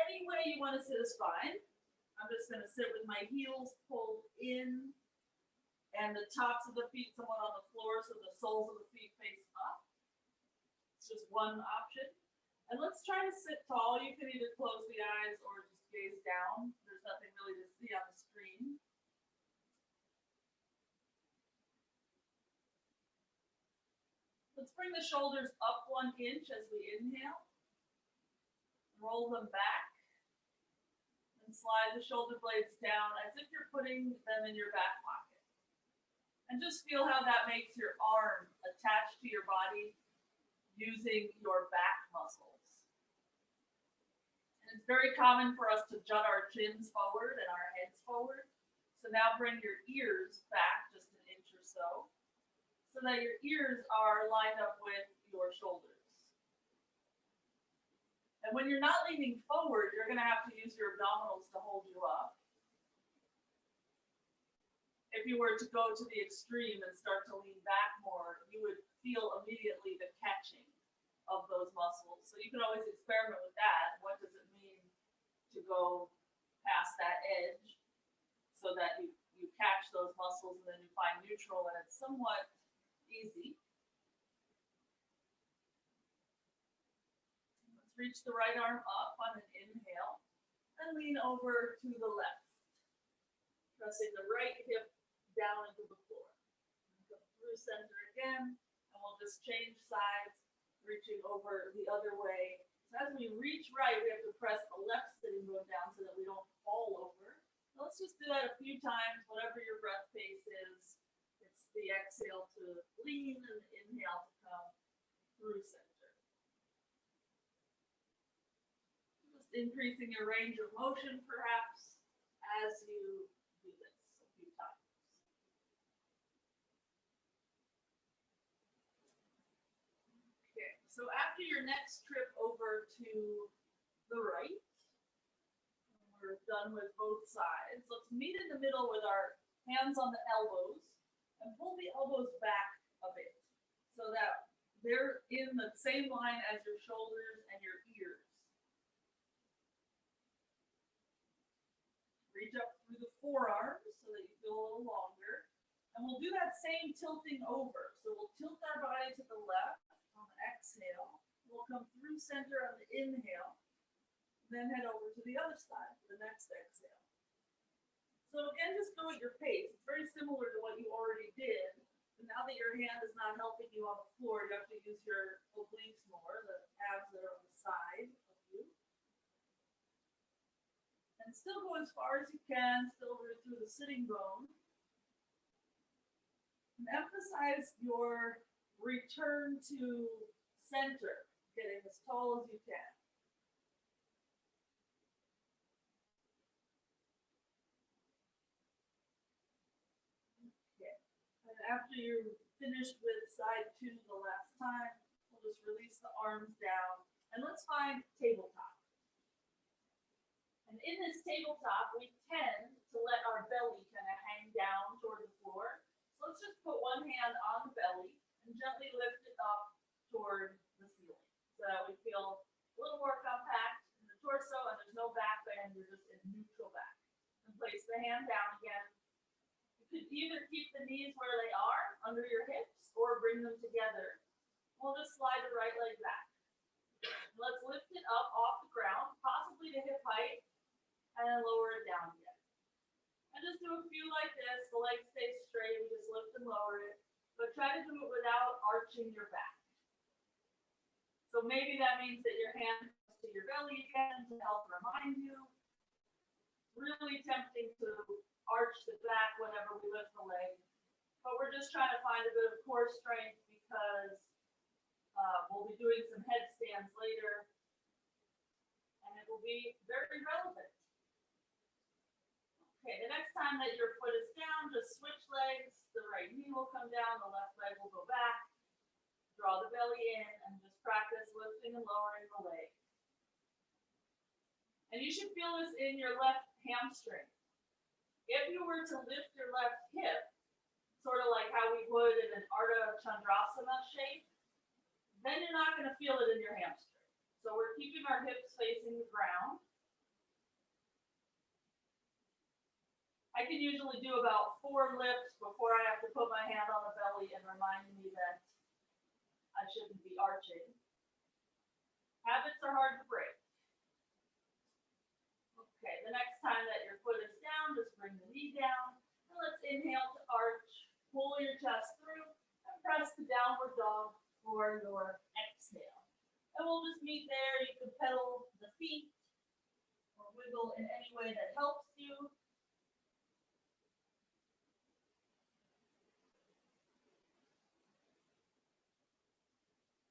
Any way you want to sit is fine. I'm just going to sit with my heels pulled in and the tops of the feet somewhat on the floor so the soles of the feet face up. It's just one option. And let's try to sit tall. You can either close the eyes or just gaze down. There's nothing really to see on the screen. Let's bring the shoulders up 1 inch as we inhale. Roll them back. And slide the shoulder blades down as if you're putting them in your back pocket. And just feel how that makes your arm attached to your body using your back muscles. And it's very common for us to jut our chins forward and our heads forward. So now bring your ears back just 1 inch or so that your ears are lined up with your shoulders. And when you're not leaning forward, you're going to have to use your abdominals to hold you up. If you were to go to the extreme and start to lean back more, you would feel immediately the catching of those muscles. So you can always experiment with that. What does it mean to go past that edge so that you catch those muscles and then you find neutral, and it's somewhat easy. Reach the right arm up on an inhale and lean over to the left. Pressing the right hip down into the floor. Go through center again, and we'll just change sides, reaching over the other way. So as we reach right, we have to press the left sitting bone down so that we don't fall over. Now let's just do that a few times, whatever your breath pace is. It's the exhale to lean and the inhale to come through center. Increasing your range of motion, perhaps, as you do this a few times. Okay, so after your next trip over to the right, we're done with both sides. Let's meet in the middle with our hands on the elbows and pull the elbows back a bit so that they're in the same line as your shoulders and your ears. Reach up through the forearms so that you feel a little longer. And we'll do that same tilting over. So we'll tilt our body to the left on the exhale. We'll come through center on the inhale. Then head over to the other side for the next exhale. So again, just go at your pace. It's very similar to what you already did. But now that your hand is not helping you on the floor, you have to use your obliques more, the abs that are on the side of you. And still go as far as you can, still root through the sitting bone. And emphasize your return to center, getting as tall as you can. Okay. And after you're finished with side 2 the last time, we'll just release the arms down. And let's find tabletop. And in this tabletop, we tend to let our belly kind of hang down toward the floor. So let's just put one hand on the belly and gently lift it up toward the ceiling so that we feel a little more compact in the torso and there's no back bend, you're just in neutral back. And place the hand down again. You could either keep the knees where they are under your hips or bring them together. We'll just slide the right leg back. Let's lift it up off the ground, possibly to hip height, and then lower it down again. And just do a few like this. The legs stay straight. We just lift and lower it. But try to do it without arching your back. So maybe that means that your hand goes to your belly again to help remind you. Really tempting to arch the back whenever we lift the leg. But we're just trying to find a bit of core strength because we'll be doing some headstands later. And it will be very relevant. Okay, the next time that your foot is down, just switch legs. The right knee will come down, the left leg will go back. Draw the belly in and just practice lifting and lowering the leg. And you should feel this in your left hamstring. If you were to lift your left hip, sort of like how we would in an Ardha Chandrasana shape, then you're not going to feel it in your hamstring. So we're keeping our hips facing the ground. I can usually do about 4 lifts before I have to put my hand on the belly and remind me that I shouldn't be arching. Habits are hard to break. Okay, the next time that your foot is down, just bring the knee down. And let's inhale to arch, pull your chest through, and press the downward dog for your exhale. And we'll just meet there. You can pedal the feet or wiggle in any way that helps you.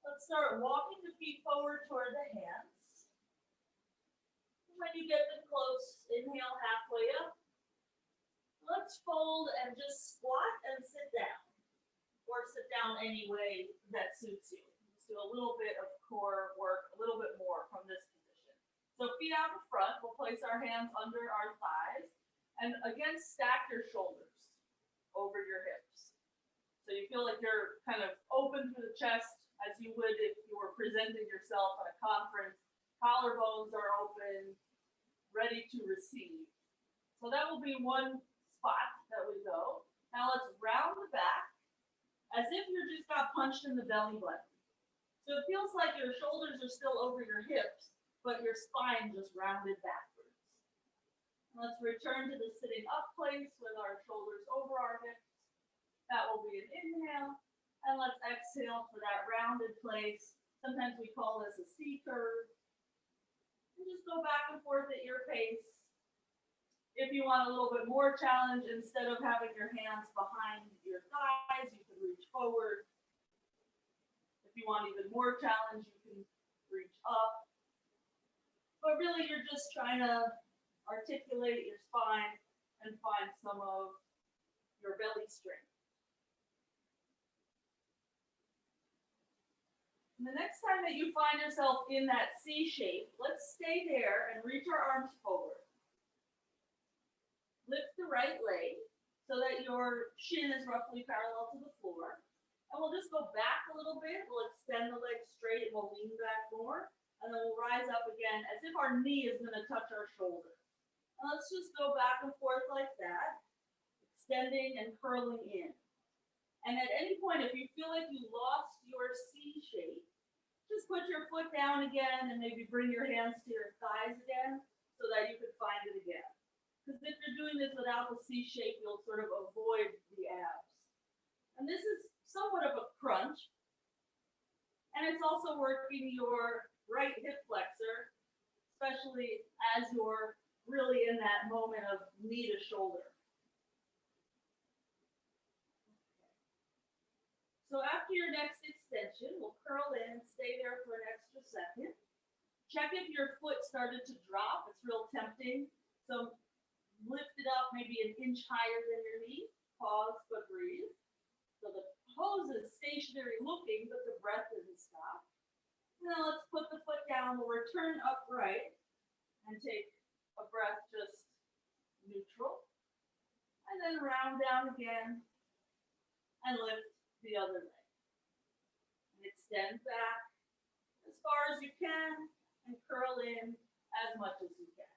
Let's start walking the feet forward toward the hands. When you get them close, inhale halfway up. Let's fold and just squat and sit down. Or sit down any way that suits you. Let's do a little bit of core work, a little bit more from this position. So feet out in front, we'll place our hands under our thighs. And again, stack your shoulders over your hips. So you feel like you're kind of open through the chest as you would if you were presenting yourself at a conference. Collarbones are open, ready to receive. So that will be one spot that we go. Now let's round the back as if you just got punched in the belly button. So it feels like your shoulders are still over your hips, but your spine just rounded backwards. Let's return to the sitting up place with our shoulders over our hips. That will be an inhale. And let's exhale for that rounded place. Sometimes we call this a C curve. And just go back and forth at your pace. If you want a little bit more challenge, instead of having your hands behind your thighs, you can reach forward. If you want even more challenge, you can reach up. But really, you're just trying to articulate your spine and find some of your belly strength. And the next time that you find yourself in that C shape, let's stay there and reach our arms forward. Lift the right leg so that your shin is roughly parallel to the floor. And we'll just go back a little bit. We'll extend the leg straight and we'll lean back more. And then we'll rise up again as if our knee is going to touch our shoulder. And let's just go back and forth like that, extending and curling in. And at any point, if you feel like you lost your C shape, just put your foot down again and maybe bring your hands to your thighs again so that you can find it again. Because if you're doing this without the C shape, you'll sort of avoid the abs. And this is somewhat of a crunch. And it's also working your right hip flexor, especially as you're really in that moment of knee to shoulder. So after your next extension, we'll curl in and stay there for an extra second. Check if your foot started to drop. It's real tempting. So lift it up maybe an inch higher than your knee. Pause, but breathe. So the pose is stationary looking, but the breath doesn't stop. Now let's put the foot down. We'll return upright and take a breath just neutral. And then round down again and lift the other leg. And extend back as far as you can and curl in as much as you can.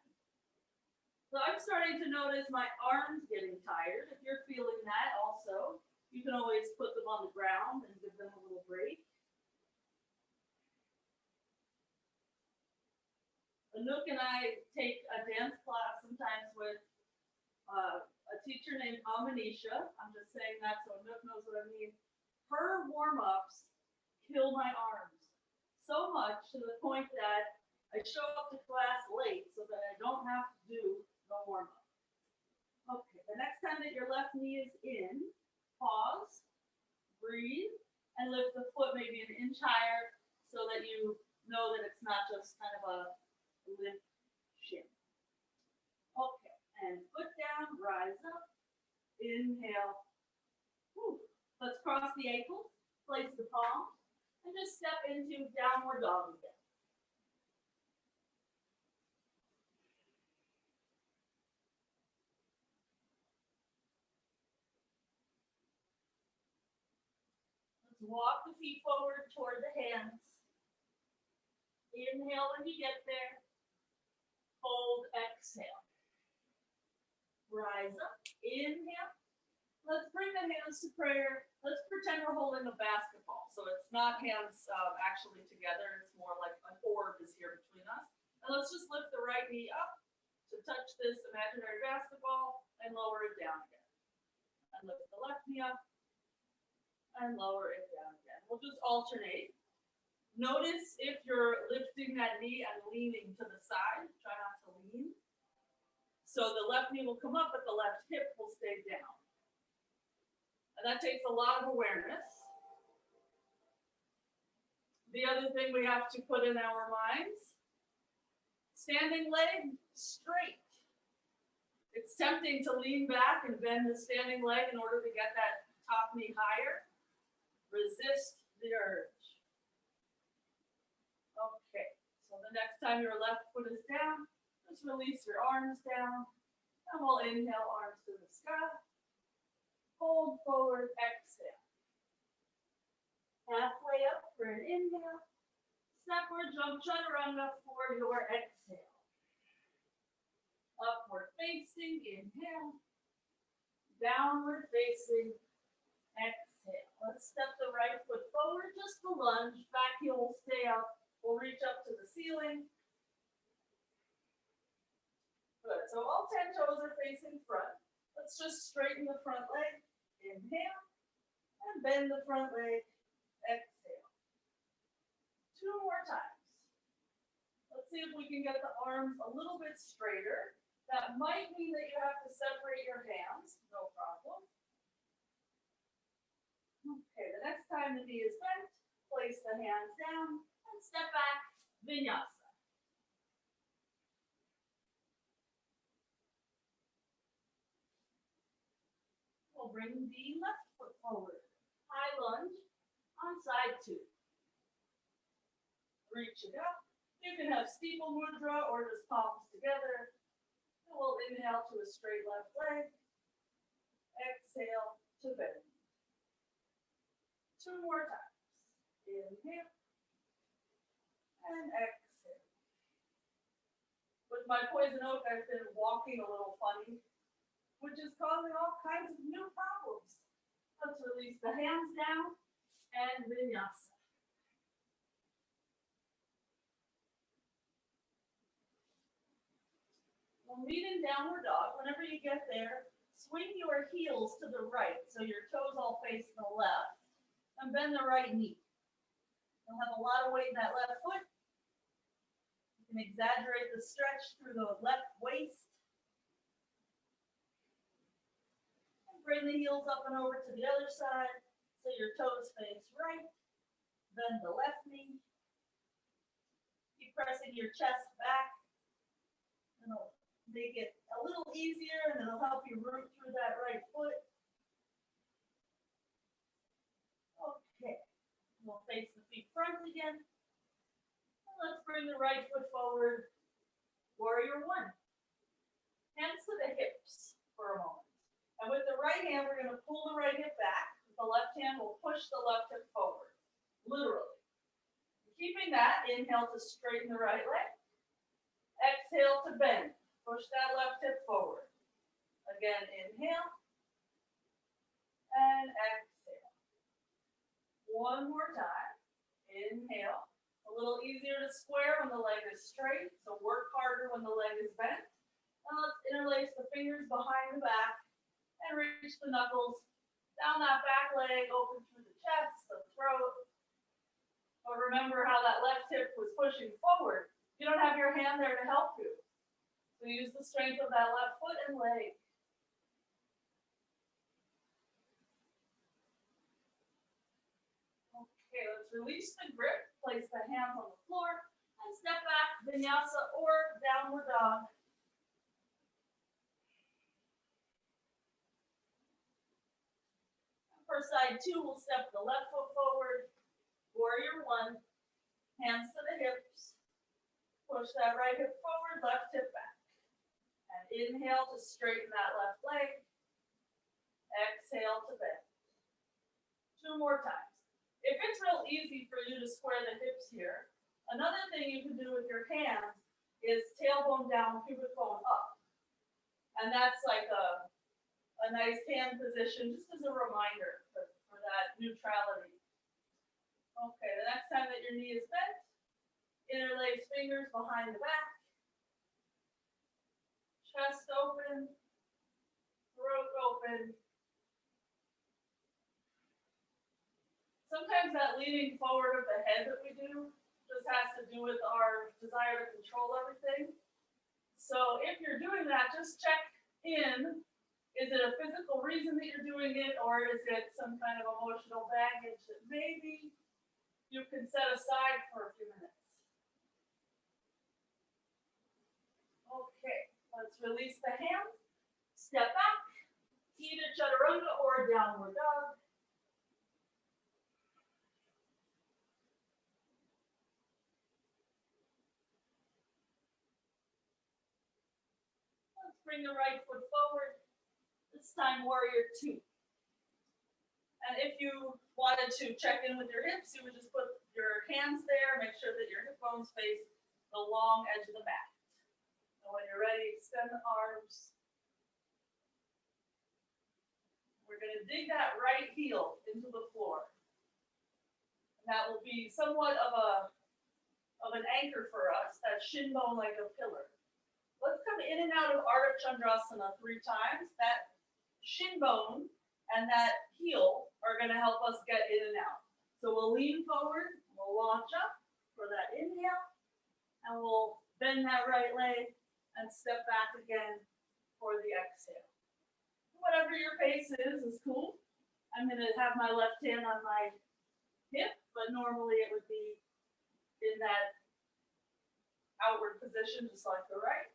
So I'm starting to notice my arms getting tired. If you're feeling that also, you can always put them on the ground and give them a little break. Anouk and I take a dance class sometimes with a teacher named Amanisha. I'm just saying that so Anouk knows what I mean. Her warm-ups kill my arms so much to the point that I show up to class late so that I don't have to do the warm-up. Okay, the next time that your left knee is in, pause, breathe, and lift the foot maybe an inch higher so that you know that it's not just kind of a lift shin. Okay, and foot down, rise up, inhale. Whew. Let's cross the ankles, place the palms, and just step into downward dog again. Let's walk the feet forward toward the hands. Inhale when you get there. Hold, exhale. Rise up. Inhale. Let's bring the hands to prayer. Let's pretend we're holding a basketball. So it's not hands actually together. It's more like an orb is here between us. And let's just lift the right knee up to touch this imaginary basketball and lower it down again. And lift the left knee up and lower it down again. We'll just alternate. Notice if you're lifting that knee and leaning to the side. Try not to lean. So the left knee will come up, but the left hip will stay down. And that takes a lot of awareness. The other thing we have to put in our minds, standing leg straight. It's tempting to lean back and bend the standing leg in order to get that top knee higher. Resist the urge. Okay, so the next time your left foot is down, just release your arms down. And we'll inhale, arms to the sky. Hold forward, exhale. Halfway up for an inhale. Stepward jump chaturanga for your exhale. Upward facing, inhale. Downward facing, exhale. Let's step the right foot forward, just a lunge. Back heel will stay up. We'll reach up to the ceiling. Good, so all 10 toes are facing front. Let's just straighten the front leg. Inhale, and bend the front leg, exhale. 2 more times. Let's see if we can get the arms a little bit straighter. That might mean that you have to separate your hands, no problem. Okay, the next time the knee is bent, place the hands down, and step back, vinyasa. We'll bring the left foot forward. High lunge on side 2. Reach it up. You can have steeple mudra or just palms together. And we'll inhale to a straight left leg. Exhale to bend. 2 more times. Inhale. And exhale. With my poison oak, I've been walking a little funny, which is causing all kinds of new problems. Let's release the hands down and vinyasa. We'll meet in downward dog. Whenever you get there, swing your heels to the right so your toes all face the left, and bend the right knee. You'll have a lot of weight in that left foot. You can exaggerate the stretch through the left waist. Bring the heels up and over to the other side so your toes face right. Bend the left knee. Keep pressing your chest back. It'll make it a little easier and it'll help you root through that right foot. Okay. We'll face the feet front again. And let's bring the right foot forward. Warrior 1. Hands to the hips for a moment. And with the right hand, we're going to pull the right hip back. With the left hand, we'll push the left hip forward, literally. Keeping that, inhale to straighten the right leg. Exhale to bend. Push that left hip forward. Again, inhale. And exhale. 1 more time. Inhale. A little easier to square when the leg is straight, so work harder when the leg is bent. And let's interlace the fingers behind the back. And reach the knuckles down that back leg, open through the chest, the throat. But remember how that left hip was pushing forward. You don't have your hand there to help you. So use the strength of that left foot and leg. Okay, let's release the grip. Place the hands on the floor and step back, vinyasa or downward dog. For side 2, we'll step the left foot forward, warrior 1, hands to the hips, push that right hip forward, left hip back, and inhale to straighten that left leg, exhale to bend. 2 more times. If it's real easy for you to square the hips here, another thing you can do with your hands is tailbone down, pubic bone up, and that's like a a nice hand position, just as a reminder for that neutrality. Okay, the next time that your knee is bent, interlace fingers behind the back, chest open, throat open. Sometimes that leaning forward of the head that we do just has to do with our desire to control everything. So if you're doing that, just check in. Is it a physical reason that you're doing it, or is it some kind of emotional baggage that maybe you can set aside for a few minutes? Okay, let's release the hands. Step back, either chaturanga or downward dog. Let's bring the right foot forward. This time, warrior two. And if you wanted to check in with your hips, you would just put your hands there, make sure that your hip bones face the long edge of the mat. And when you're ready, extend the arms. We're going to dig that right heel into the floor. And that will be somewhat of an anchor for us, that shin bone like a pillar. Let's come in and out of Ardha Chandrasana 3 times. That shin bone and that heel are going to help us get in and out. So we'll lean forward, we'll launch up for that inhale, and we'll bend that right leg and step back again for the exhale. Whatever your pace is cool. I'm going to have my left hand on my hip, but normally it would be in that outward position, just like the right.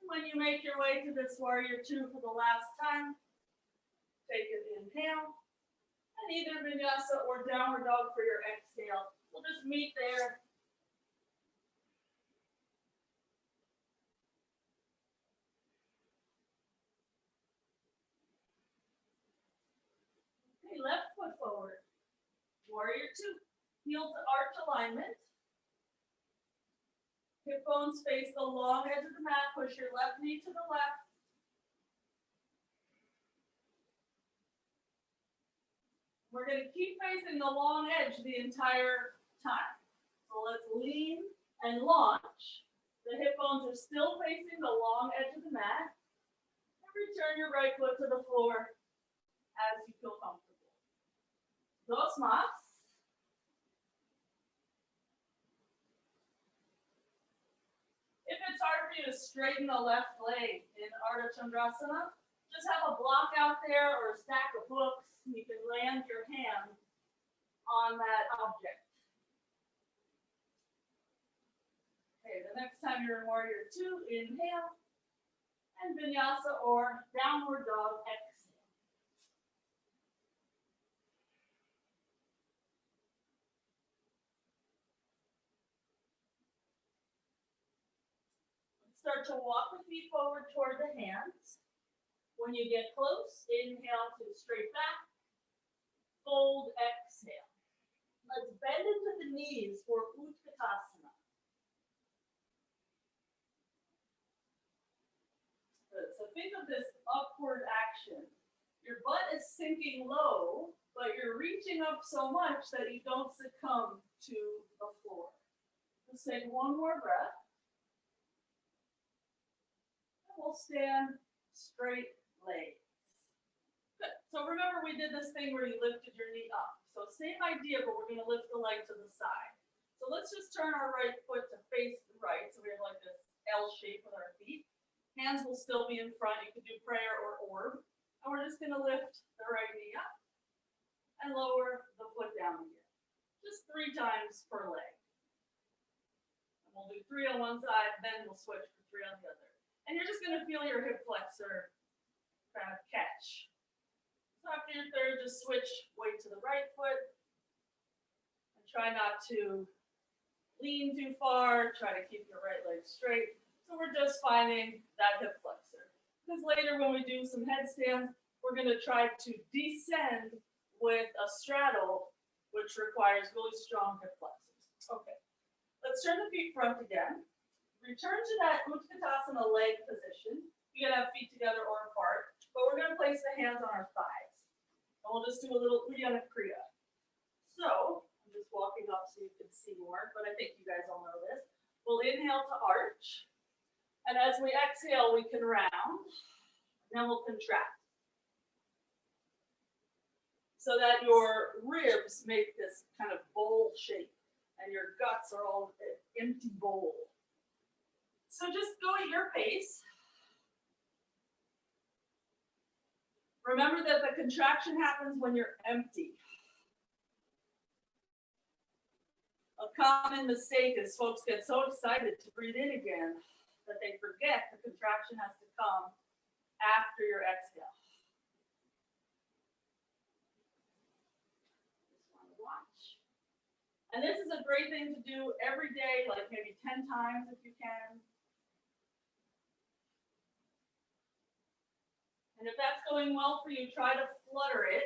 When you make your way to this warrior two for the last time, take an inhale, and either vinyasa or downward dog for your exhale. We'll just meet there. Okay, left foot forward. Warrior two, heel to arch alignment. Hip bones face the long edge of the mat. Push your left knee to the left. We're going to keep facing the long edge the entire time. So let's lean and launch. The hip bones are still facing the long edge of the mat. And return your right foot to the floor as you feel comfortable. Dos más. If it's hard for you to straighten the left leg in Ardha Chandrasana, just have a block out there or a stack of books. You can land your hand on that object. Okay, the next time you're in warrior two, inhale, and vinyasa or downward dog, exhale. Start to walk the feet forward toward the hands. When you get close, inhale to straight back, fold, exhale. Let's bend into the knees for Utkatasana. Good. So think of this upward action. Your butt is sinking low, but you're reaching up so much that you don't succumb to the floor. Let's take one more breath. We'll stand straight legs. Good. So remember we did this thing where you lifted your knee up. So same idea, but we're going to lift the leg to the side. So let's just turn our right foot to face the right. So we have like this L shape with our feet. Hands will still be in front. You can do prayer or orb. And we're just going to lift the right knee up and lower the foot down again. Just 3 times per leg. And we'll do 3 on one side, then we'll switch for 3 on the other. And you're just going to feel your hip flexor kind of catch. So after your third, just switch weight to the right foot. And try not to lean too far. Try to keep your right leg straight. So we're just finding that hip flexor. Because later when we do some headstands, we're going to try to descend with a straddle, which requires really strong hip flexors. Okay, let's turn the feet front again. return to that Utkatasana leg position. You can have feet together or apart, but we're going to place the hands on our thighs. And we'll just do a little Uddiyana Kriya. So, I'm just walking up so you can see more, but I think you guys all know this. We'll inhale to arch. And as we exhale, we can round. And then we'll contract. So that your ribs make this kind of bowl shape. And your guts are all an empty bowl. So just go at your pace. Remember that the contraction happens when you're empty. A common mistake is folks get so excited to breathe in again that they forget the contraction has to come after your exhale. Just want to watch. And this is a great thing to do every day, like maybe 10 times if you can. And if that's going well for you, try to flutter it.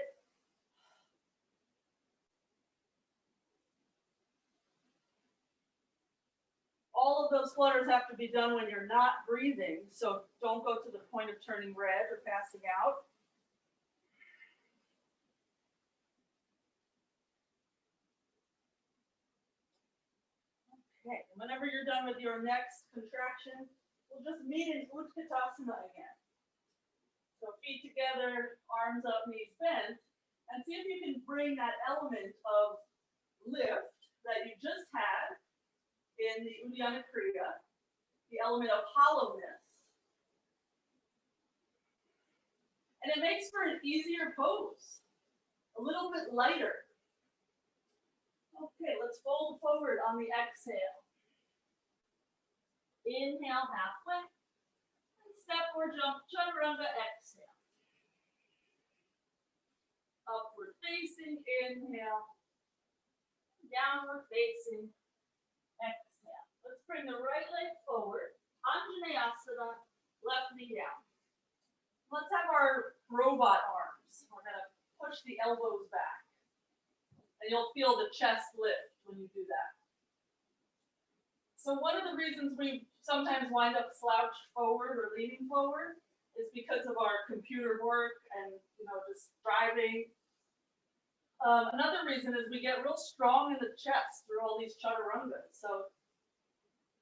All of those flutters have to be done when you're not breathing, so don't go to the point of turning red or passing out. Okay, and whenever you're done with your next contraction, we'll just meet in Utkatasana again. So feet together, arms up, knees bent, and see if you can bring that element of lift that you just had in the Uddiyana Kriya, the element of hollowness. And it makes for an easier pose, a little bit lighter. Okay, let's fold forward on the exhale. Inhale halfway. Step or jump, chaturanga, exhale. Upward facing, inhale. Downward facing, exhale. Let's bring the right leg forward. Anjaneyasana, left knee down. Let's have our robot arms. We're going to push the elbows back. And you'll feel the chest lift when you do that. So one of the reasons we sometimes wind up slouched forward or leaning forward is because of our computer work and just driving. Another reason is we get real strong in the chest through all these chaturangas. So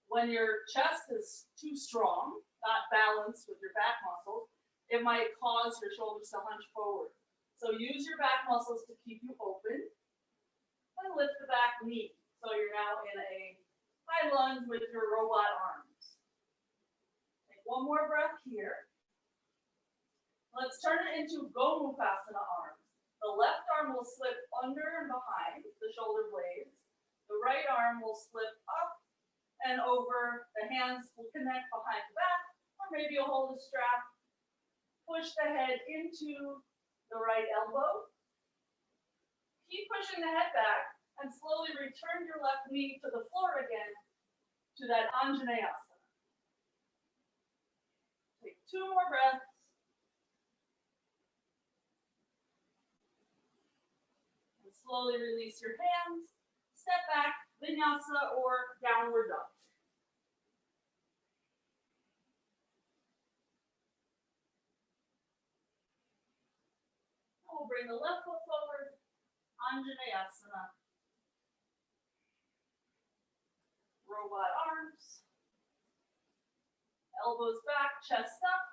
when your chest is too strong, not balanced with your back muscles, it might cause your shoulders to hunch forward. So use your back muscles to keep you open and lift the back knee. So you're now in a high lunge with your robot arms. Take one more breath here. Let's turn it into Mukta arms. The left arm will slip under and behind the shoulder blades. The right arm will slip up and over. The hands will connect behind the back, or maybe you'll hold a strap. Push the head into the right elbow. Keep pushing the head back and slowly return your left knee to the floor again to that Anjaneyasana. Take two more breaths. And slowly release your hands. Step back, vinyasa or downward dog. We'll bring the left foot forward, Anjaneyasana. Robot arms. Elbows back, chest up.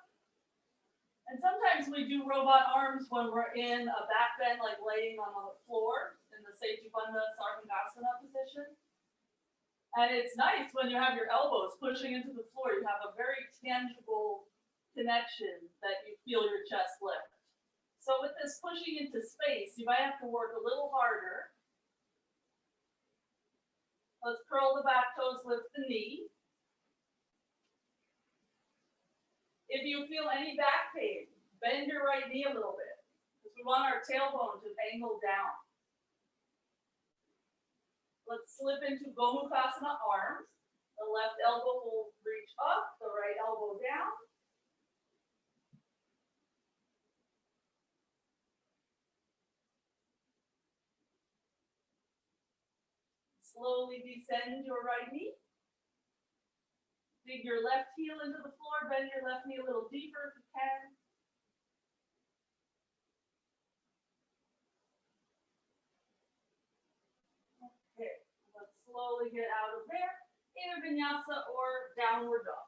And sometimes we do robot arms when we're in a back bend, like laying on the floor in the Baddha Hasta Sirsasana position. And it's nice when you have your elbows pushing into the floor. You have a very tangible connection that you feel your chest lift. So with this pushing into space, you might have to work a little harder. Let's curl the back toes, lift the knee. If you feel any back pain, bend your right knee a little bit, because we want our tailbone to angle down. Let's slip into Mukta arms. The left elbow will reach up, the right elbow down. Slowly descend your right knee. Dig your left heel into the floor, bend your left knee a little deeper if you can. Okay, let's slowly get out of there. Either vinyasa or downward dog.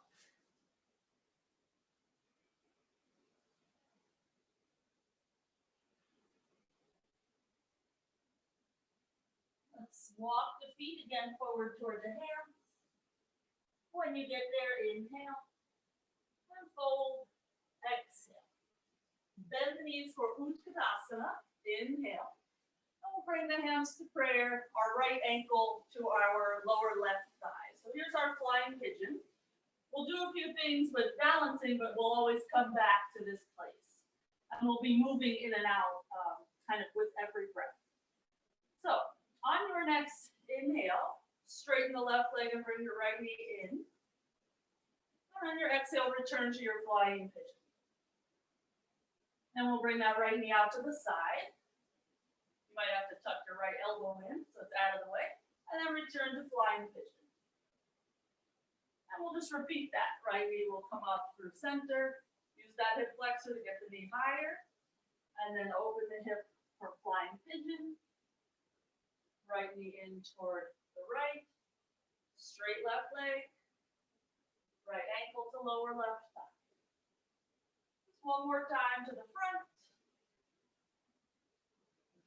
Let's walk the feet again forward toward the hands. When you get there, inhale and fold, exhale. Bend the knees for Uttanasana, inhale. And we'll bring the hands to prayer, our right ankle to our lower left thigh. So here's our flying pigeon. We'll do a few things with balancing, but we'll always come back to this place. And we'll be moving in and out kind of with every breath. So on your next inhale, straighten the left leg and bring your right knee in. And on your exhale, return to your flying pigeon. Then we'll bring that right knee out to the side. You might have to tuck your right elbow in so it's out of the way. And then return to flying pigeon. And we'll just repeat that. Right knee will come up through center. Use that hip flexor to get the knee higher. And then open the hip for flying pigeon. Right knee in toward the right. Straight left leg. Right ankle to lower left thigh. Just one more time to the front.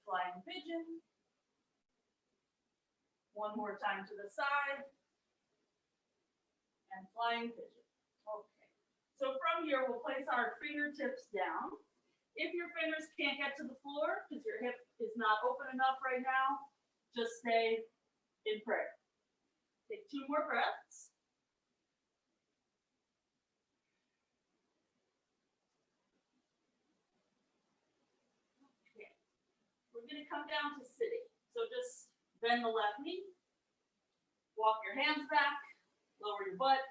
Flying pigeon. One more time to the side. And flying pigeon. Okay. So from here, we'll place our fingertips down. If your fingers can't get to the floor because your hip is not open enough right now, just stay in prayer. Take 2 more breaths. Okay. We're going to come down to sitting. So just bend the left knee. Walk your hands back. Lower your butt.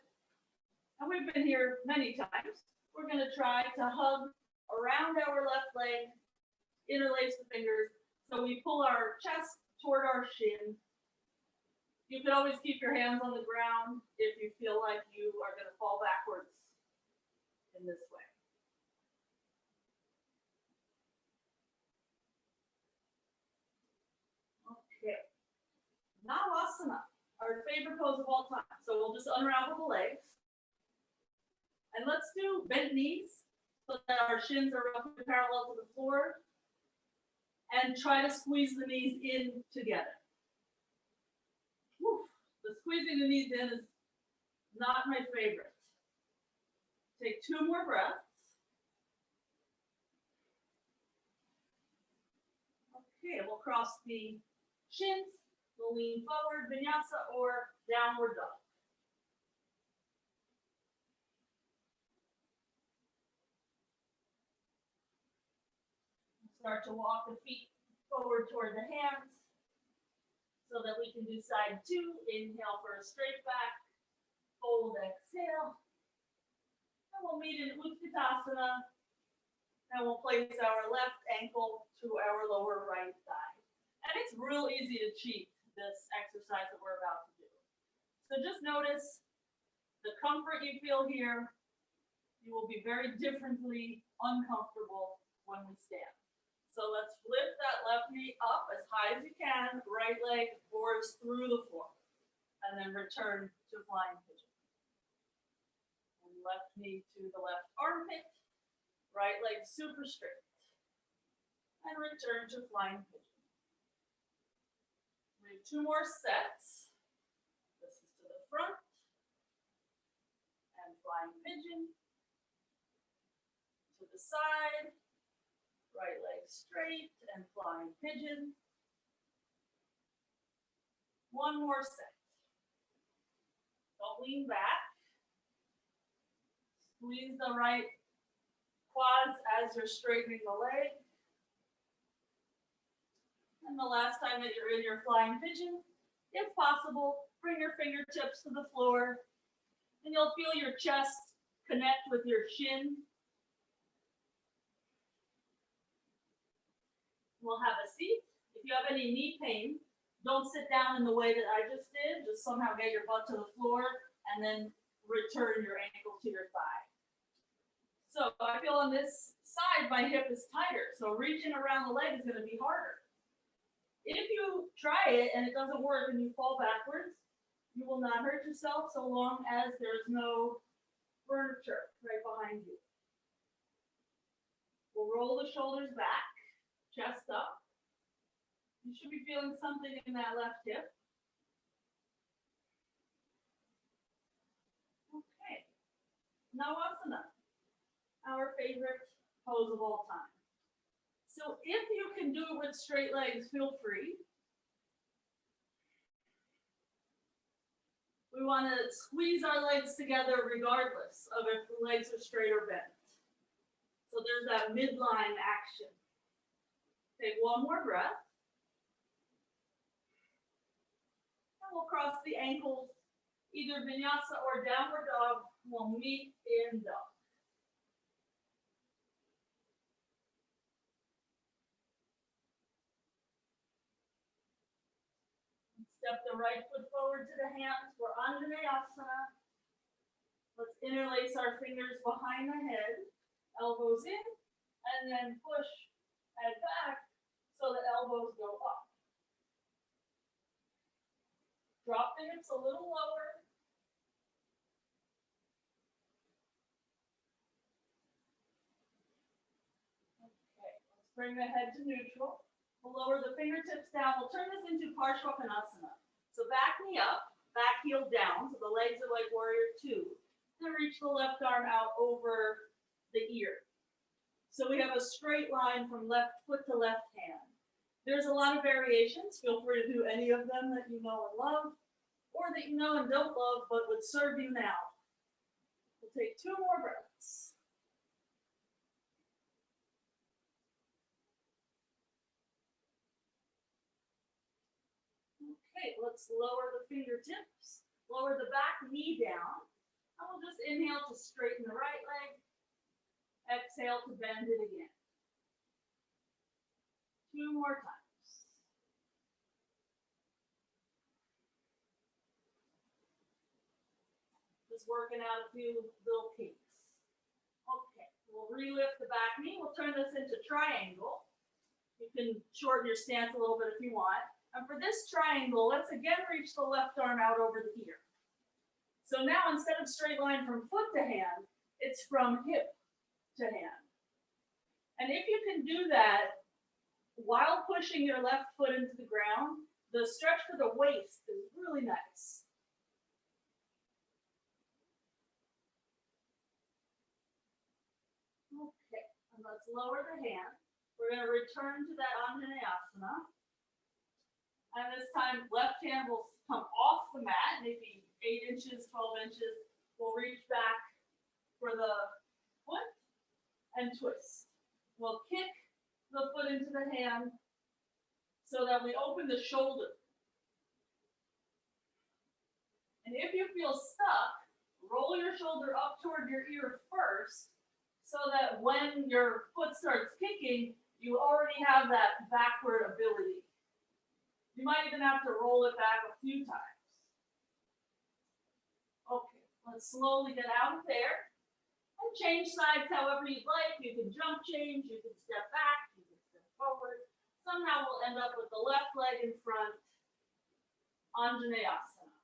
And we've been here many times. We're going to try to hug around our left leg, interlace the fingers, so we pull our chest toward our shin. You can always keep your hands on the ground if you feel like you are going to fall backwards in this way. Okay. Navasana, our favorite pose of all time. So we'll just unravel the legs. And let's do bent knees so that our shins are roughly parallel to the floor. And try to squeeze the knees in together. Whew. The squeezing the knees in is not my favorite. Take 2 more breaths. Okay, we'll cross the shins. We'll lean forward, vinyasa or downward dog. Start to walk the feet forward toward the hands so that we can do side 2. Inhale for a straight back, fold, exhale. And we'll meet in Uttanasana. And we'll place our left ankle to our lower right thigh. And it's real easy to cheat this exercise that we're about to do. So just notice the comfort you feel here. You will be very differently uncomfortable when we stand. So let's lift that left knee up as high as you can. Right leg bores through the floor. And then return to flying pigeon. And left knee to the left armpit. Right leg super straight. And return to flying pigeon. We have 2 more sets. This is to the front. And flying pigeon. To the side. Right leg straight and flying pigeon. 1 more set. Don't lean back. Squeeze the right quads as you're straightening the leg. And the last time that you're in your flying pigeon, if possible, bring your fingertips to the floor. And you'll feel your chest connect with your shin. We'll have a seat. If you have any knee pain, don't sit down in the way that I just did. Just somehow get your butt to the floor and then return your ankle to your thigh. So I feel on this side, my hip is tighter. So reaching around the leg is going to be harder. If you try it and it doesn't work and you fall backwards, you will not hurt yourself so long as there's no furniture right behind you. We'll roll the shoulders back, chest up. You should be feeling something in that left hip. Okay. Navasana, our favorite pose of all time. So if you can do it with straight legs, feel free. We want to squeeze our legs together regardless of if the legs are straight or bent. So there's that midline action. Take one more breath. And we'll cross the ankles. Either vinyasa or downward dog will meet in dog. Step the right foot forward to the hands. We're Asana. Let's interlace our fingers behind the head, elbows in, and then push head back so the elbows go up. Drop the hips a little lower. Okay, let's bring the head to neutral. We'll lower the fingertips down. We'll turn this into Purvottanasana. So back knee up, back heel down, so the legs are like warrior two. Then reach the left arm out over the ear. So we have a straight line from left foot to left hand. There's a lot of variations. Feel free to do any of them that you know and love, or that you know and don't love, but would serve you now. We'll take 2 more breaths. Okay, let's lower the fingertips, lower the back knee down, and we'll just inhale to straighten the right leg, exhale to bend it again. 2 more times. Just working out a few little kinks. Okay, we'll relift the back knee, we'll turn this into triangle. You can shorten your stance a little bit if you want. And for this triangle, let's again reach the left arm out over the ear. So now instead of straight line from foot to hand, it's from hip to hand. And if you can do that while pushing your left foot into the ground, the stretch for the waist is really nice. Okay, and let's lower the hand. We're going to return to that Asana. And this time, left hand will come off the mat, maybe 8 inches, 12 inches. We'll reach back for the foot and twist. We'll kick the foot into the hand so that we open the shoulder. And if you feel stuck, roll your shoulder up toward your ear first so that when your foot starts kicking, you already have that backward ability. You might even have to roll it back a few times. Okay, let's slowly get out of there and change sides however you'd like. You can jump change, you can step back, you can step forward. Somehow we'll end up with the left leg in front, Asana.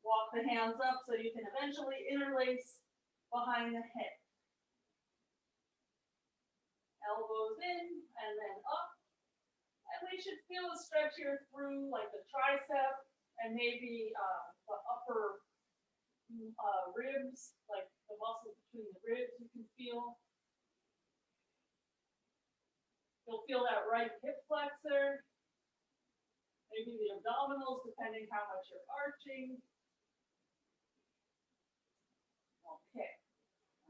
Walk the hands up so you can eventually interlace behind the head. Elbows in and then up. And we should feel a stretch here through like the tricep and maybe the upper ribs, like the muscles between the ribs you can feel. You'll feel that right hip flexor, maybe the abdominals, depending how much you're arching. Okay,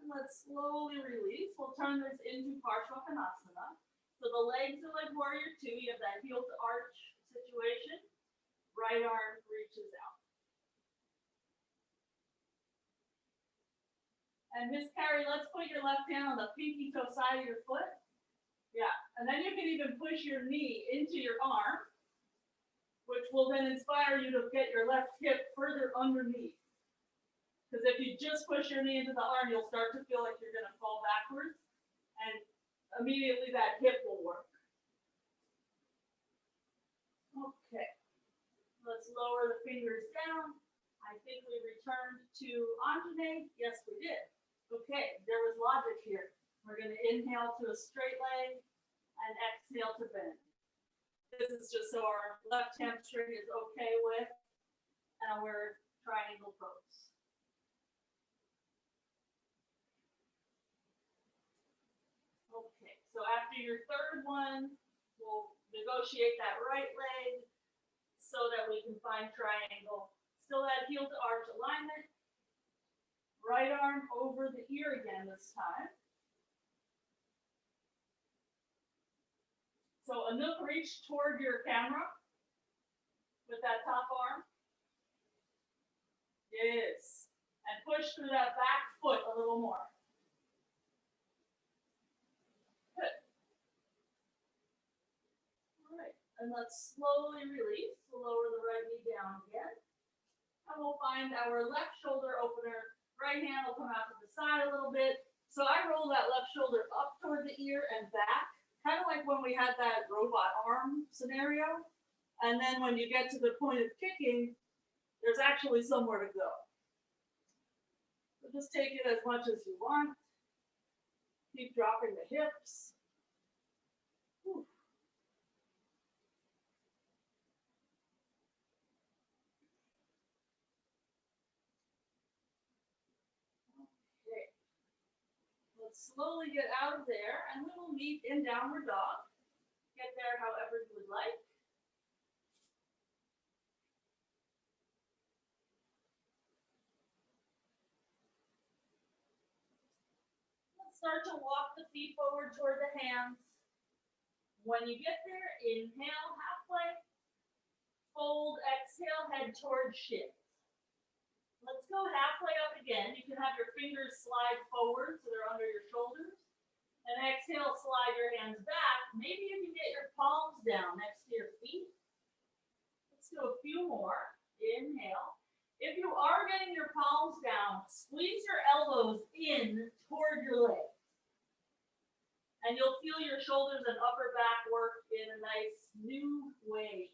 and let's slowly release. We'll turn this into Purvottanasana. So the legs are like warrior two. You have that heel to arch situation. Right arm reaches out. And Miss Carrie, let's put your left hand on the pinky toe side of your foot. Yeah, and then you can even push your knee into your arm, which will then inspire you to get your left hip further underneath. Because if you just push your knee into the arm, you'll start to feel like you're going to fall backwards, and immediately that hip will work. Okay, let's lower the fingers down. I think we returned to Anjane. Yes, we did. Okay, there was logic here. We're going to inhale to a straight leg and exhale to bend. This is just so our left hamstring is okay with our triangle pose. Okay, so after your third one, we'll negotiate that right leg so that we can find triangle. Still that heel to arch alignment. Right arm over the ear again this time. So a nook reach toward your camera with that top arm. Yes. And push through that back foot a little more. Good. All right. And let's slowly release. We'll lower the right knee down again. And we'll find our left shoulder opener. Right hand will come out to the side a little bit. So I roll that left shoulder up toward the ear and back. Kind of like when we had that robot arm scenario. And then when you get to the point of kicking, there's actually somewhere to go. So just take it as much as you want. Keep dropping the hips. Whew. Okay. Let's slowly get out of there, and we will meet in downward dog. Get there however you would like. Let's start to walk the feet forward toward the hands. When you get there, inhale halfway. Fold, exhale, head towards shins. Let's go halfway up again. You can have your fingers slide forward so they're under your shoulders. And exhale, slide your hands back. Maybe you can get your palms down next to your feet. Let's do a few more. Inhale. If you are getting your palms down, squeeze your elbows in toward your legs. And you'll feel your shoulders and upper back work in a nice new way,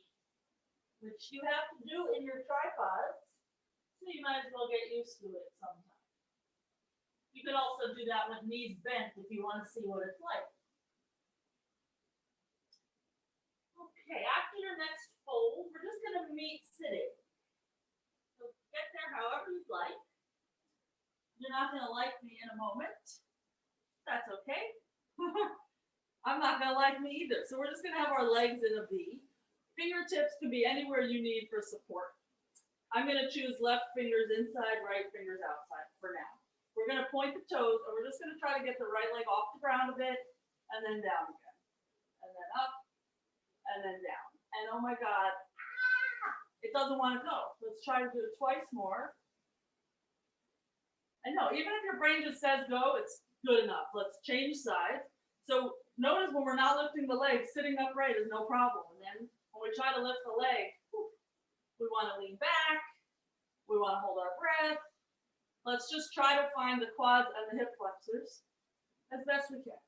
which you have to do in your tripods. So you might as well get used to it sometime. You can also do that with knees bent if you want to see what it's like. Okay, after your next fold, we're just going to meet sitting. So get there however you'd like. You're not going to like me in a moment. That's okay. I'm not going to like me either. So we're just going to have our legs in a V. Fingertips can be anywhere you need for support. I'm going to choose left fingers inside, right fingers outside for now. We're going to point the toes, and we're just going to try to get the right leg off the ground a bit, and then down again. And then up, and then down. And oh my God, it doesn't want to go. Let's try to do it twice more. I know, even if your brain just says go, it's good enough. Let's change sides. So notice when we're not lifting the leg, sitting upright is no problem. And then when we try to lift the leg, we want to lean back. We want to hold our breath. Let's just try to find the quads and the hip flexors as best we can.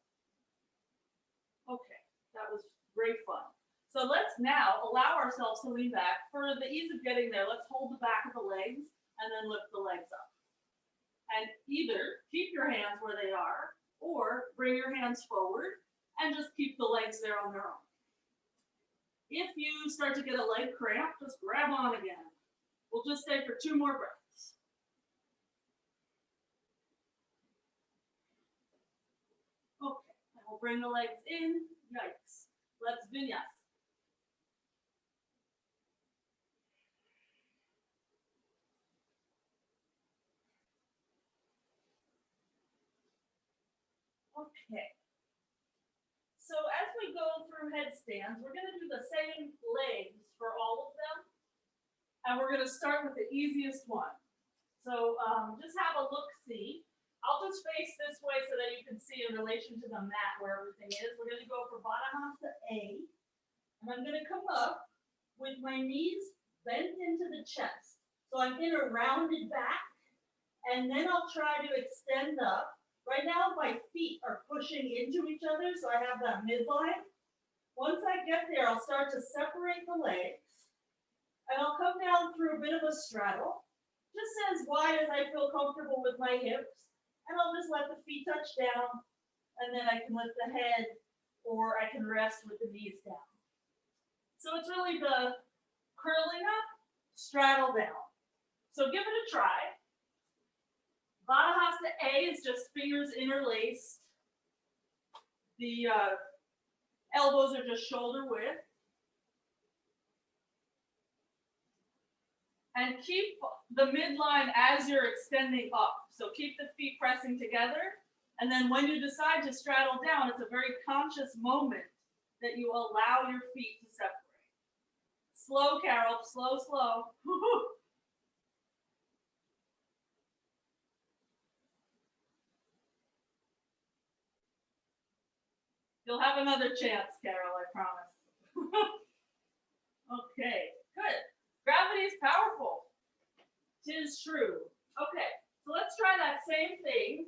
Okay, that was great fun. So let's now allow ourselves to lean back. For the ease of getting there, let's hold the back of the legs and then lift the legs up. And either keep your hands where they are or bring your hands forward and just keep the legs there on their own. If you start to get a leg cramp, just grab on again. We'll just stay for 2 more breaths. Okay, and we'll bring the legs in. Yikes. Let's vinyasa. Okay. So as we go through headstands, we're going to do the same legs for all of them. And we're going to start with the easiest one. So just have a look-see. I'll just face this way so that you can see in relation to the mat where everything is. We're going to go for Baddha Hasta A. And I'm going to come up with my knees bent into the chest. So I'm in a rounded back. And then I'll try to extend up. Right now, my feet are pushing into each other, so I have that midline. Once I get there, I'll start to separate the legs, and I'll come down through a bit of a straddle, just as wide as I feel comfortable with my hips, and I'll just let the feet touch down, and then I can lift the head, or I can rest with the knees down. So it's really the curling up, straddle down. So give it a try. Baddha Hasta A is just fingers interlaced. The elbows are just shoulder width. And keep the midline as you're extending up. So keep the feet pressing together. And then when you decide to straddle down, it's a very conscious moment that you allow your feet to separate. Slow, Carol, slow, slow. You'll have another chance, Carol, I promise. Okay, good. Gravity is powerful. 'Tis true. Okay, so let's try that same thing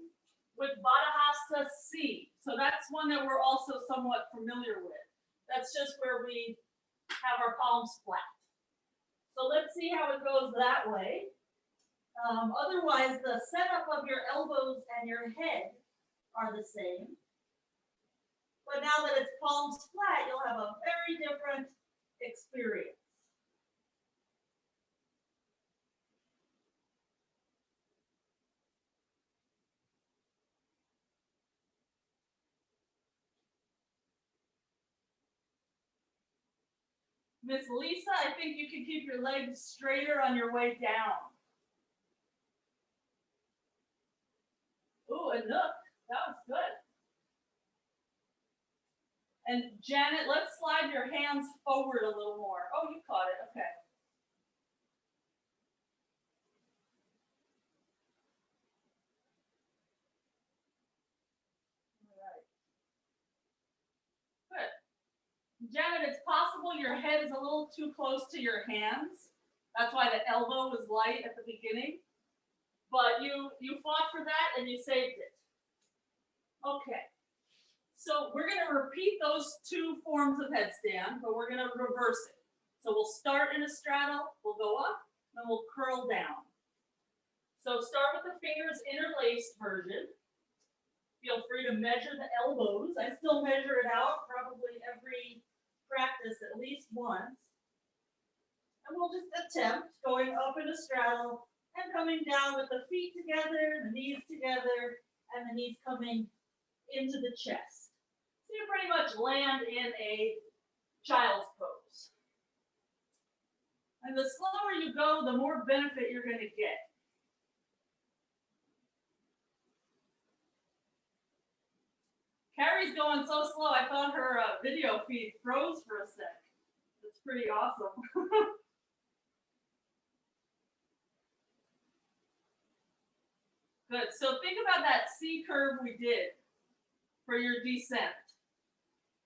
with Baddha Hasta C. So that's one that we're also somewhat familiar with. That's just where we have our palms flat. So let's see how it goes that way. Otherwise, the setup of your elbows and your head are the same. But now that it's palms flat, you'll have a very different experience. Miss Lisa, I think you can keep your legs straighter on your way down. Ooh, a nook. That was good. And Janet, let's slide your hands forward a little more. Oh, you caught it. Okay. All right. Good. Janet, it's possible your head is a little too close to your hands. That's why the elbow was light at the beginning. But you fought for that and you saved it. Okay. So we're going to repeat those two forms of headstand, but we're going to reverse it. So we'll start in a straddle, we'll go up, then we'll curl down. So start with the fingers interlaced version. Feel free to measure the elbows. I still measure it out probably every practice at least once. And we'll just attempt going up in a straddle and coming down with the feet together, the knees together, and the knees coming into the chest. So you pretty much land in a child's pose. And the slower you go, the more benefit you're going to get. Carrie's going so slow, I thought her video feed froze for a sec. It's pretty awesome. Good. So think about that C curve we did for your descent.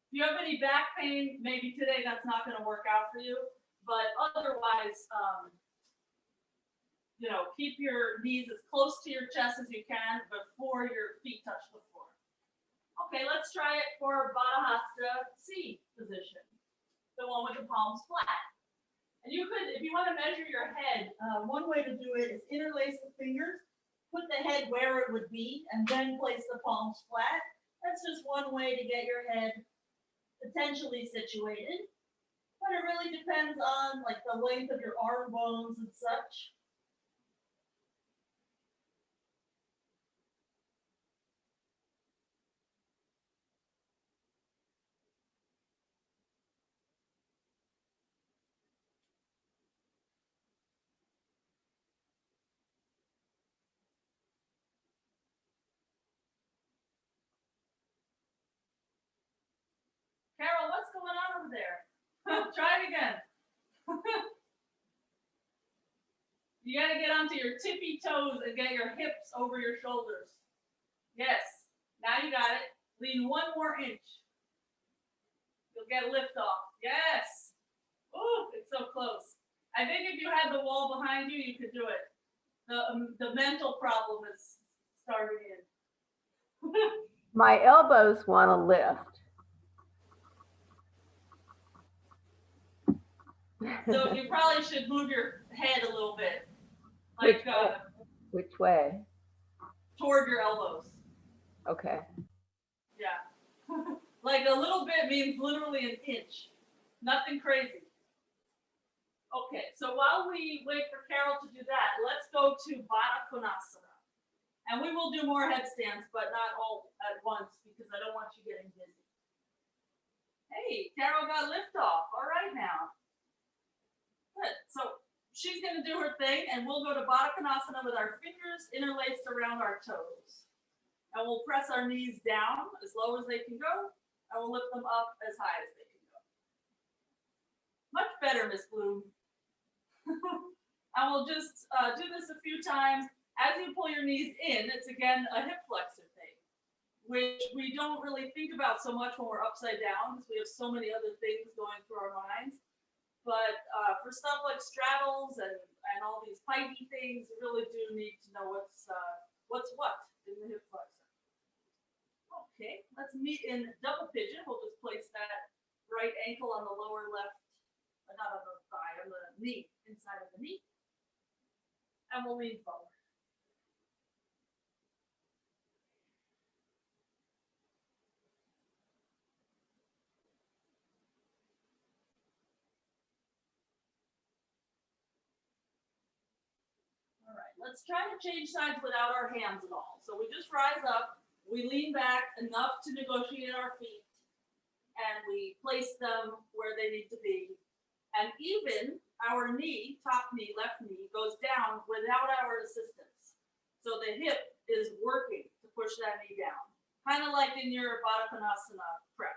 If you have any back pain, maybe today that's not going to work out for you. But otherwise, keep your knees as close to your chest as you can before your feet touch the floor. Okay, let's try it for Baddha Hasta C position, the one with the palms flat. And you could, if you want to measure your head, one way to do it is interlace the fingers, put the head where it would be, and then place the palms flat. That's just one way to get your head potentially situated. But it really depends on like the length of your arm bones and such. Carol, what's going on over there? Try it again. You got to get onto your tippy toes and get your hips over your shoulders. Yes. Now you got it. Lean one more inch. You'll get a lift off. Yes. Oh, it's so close. I think if you had the wall behind you, you could do it. the mental problem is starting in. My elbows want to lift. So you probably should move your head a little bit, like Which way? Toward your elbows. Okay. Yeah. Like a little bit means literally an inch. Nothing crazy. Okay, so while we wait for Carol to do that, let's go to Baddha Hasta. And we will do more headstands, but not all at once because I don't want you getting dizzy. Hey, Carol got liftoff. All right now. Good. So she's going to do her thing, and we'll go to Baddha Hasta with our fingers interlaced around our toes. And we'll press our knees down as low as they can go, and we'll lift them up as high as they can go. Much better, Miss Bloom. And we'll just do this a few times. As you pull your knees in, it's again a hip flexor thing, which we don't really think about so much when we're upside down because we have so many other things going through our minds. But for stuff like straddles and all these pikey things, you really do need to know what's what in the hip flexor. Okay, let's meet in double pigeon. We'll just place that right ankle on the lower left, not on the thigh, on the knee, inside of the knee. And we'll lean forward. All right, let's try to change sides without our hands at all. So we just rise up, we lean back enough to negotiate our feet, and we place them where they need to be. And even our knee, top knee, left knee, goes down without our assistance. So the hip is working to push that knee down, kind of like in your Purvottanasana prep.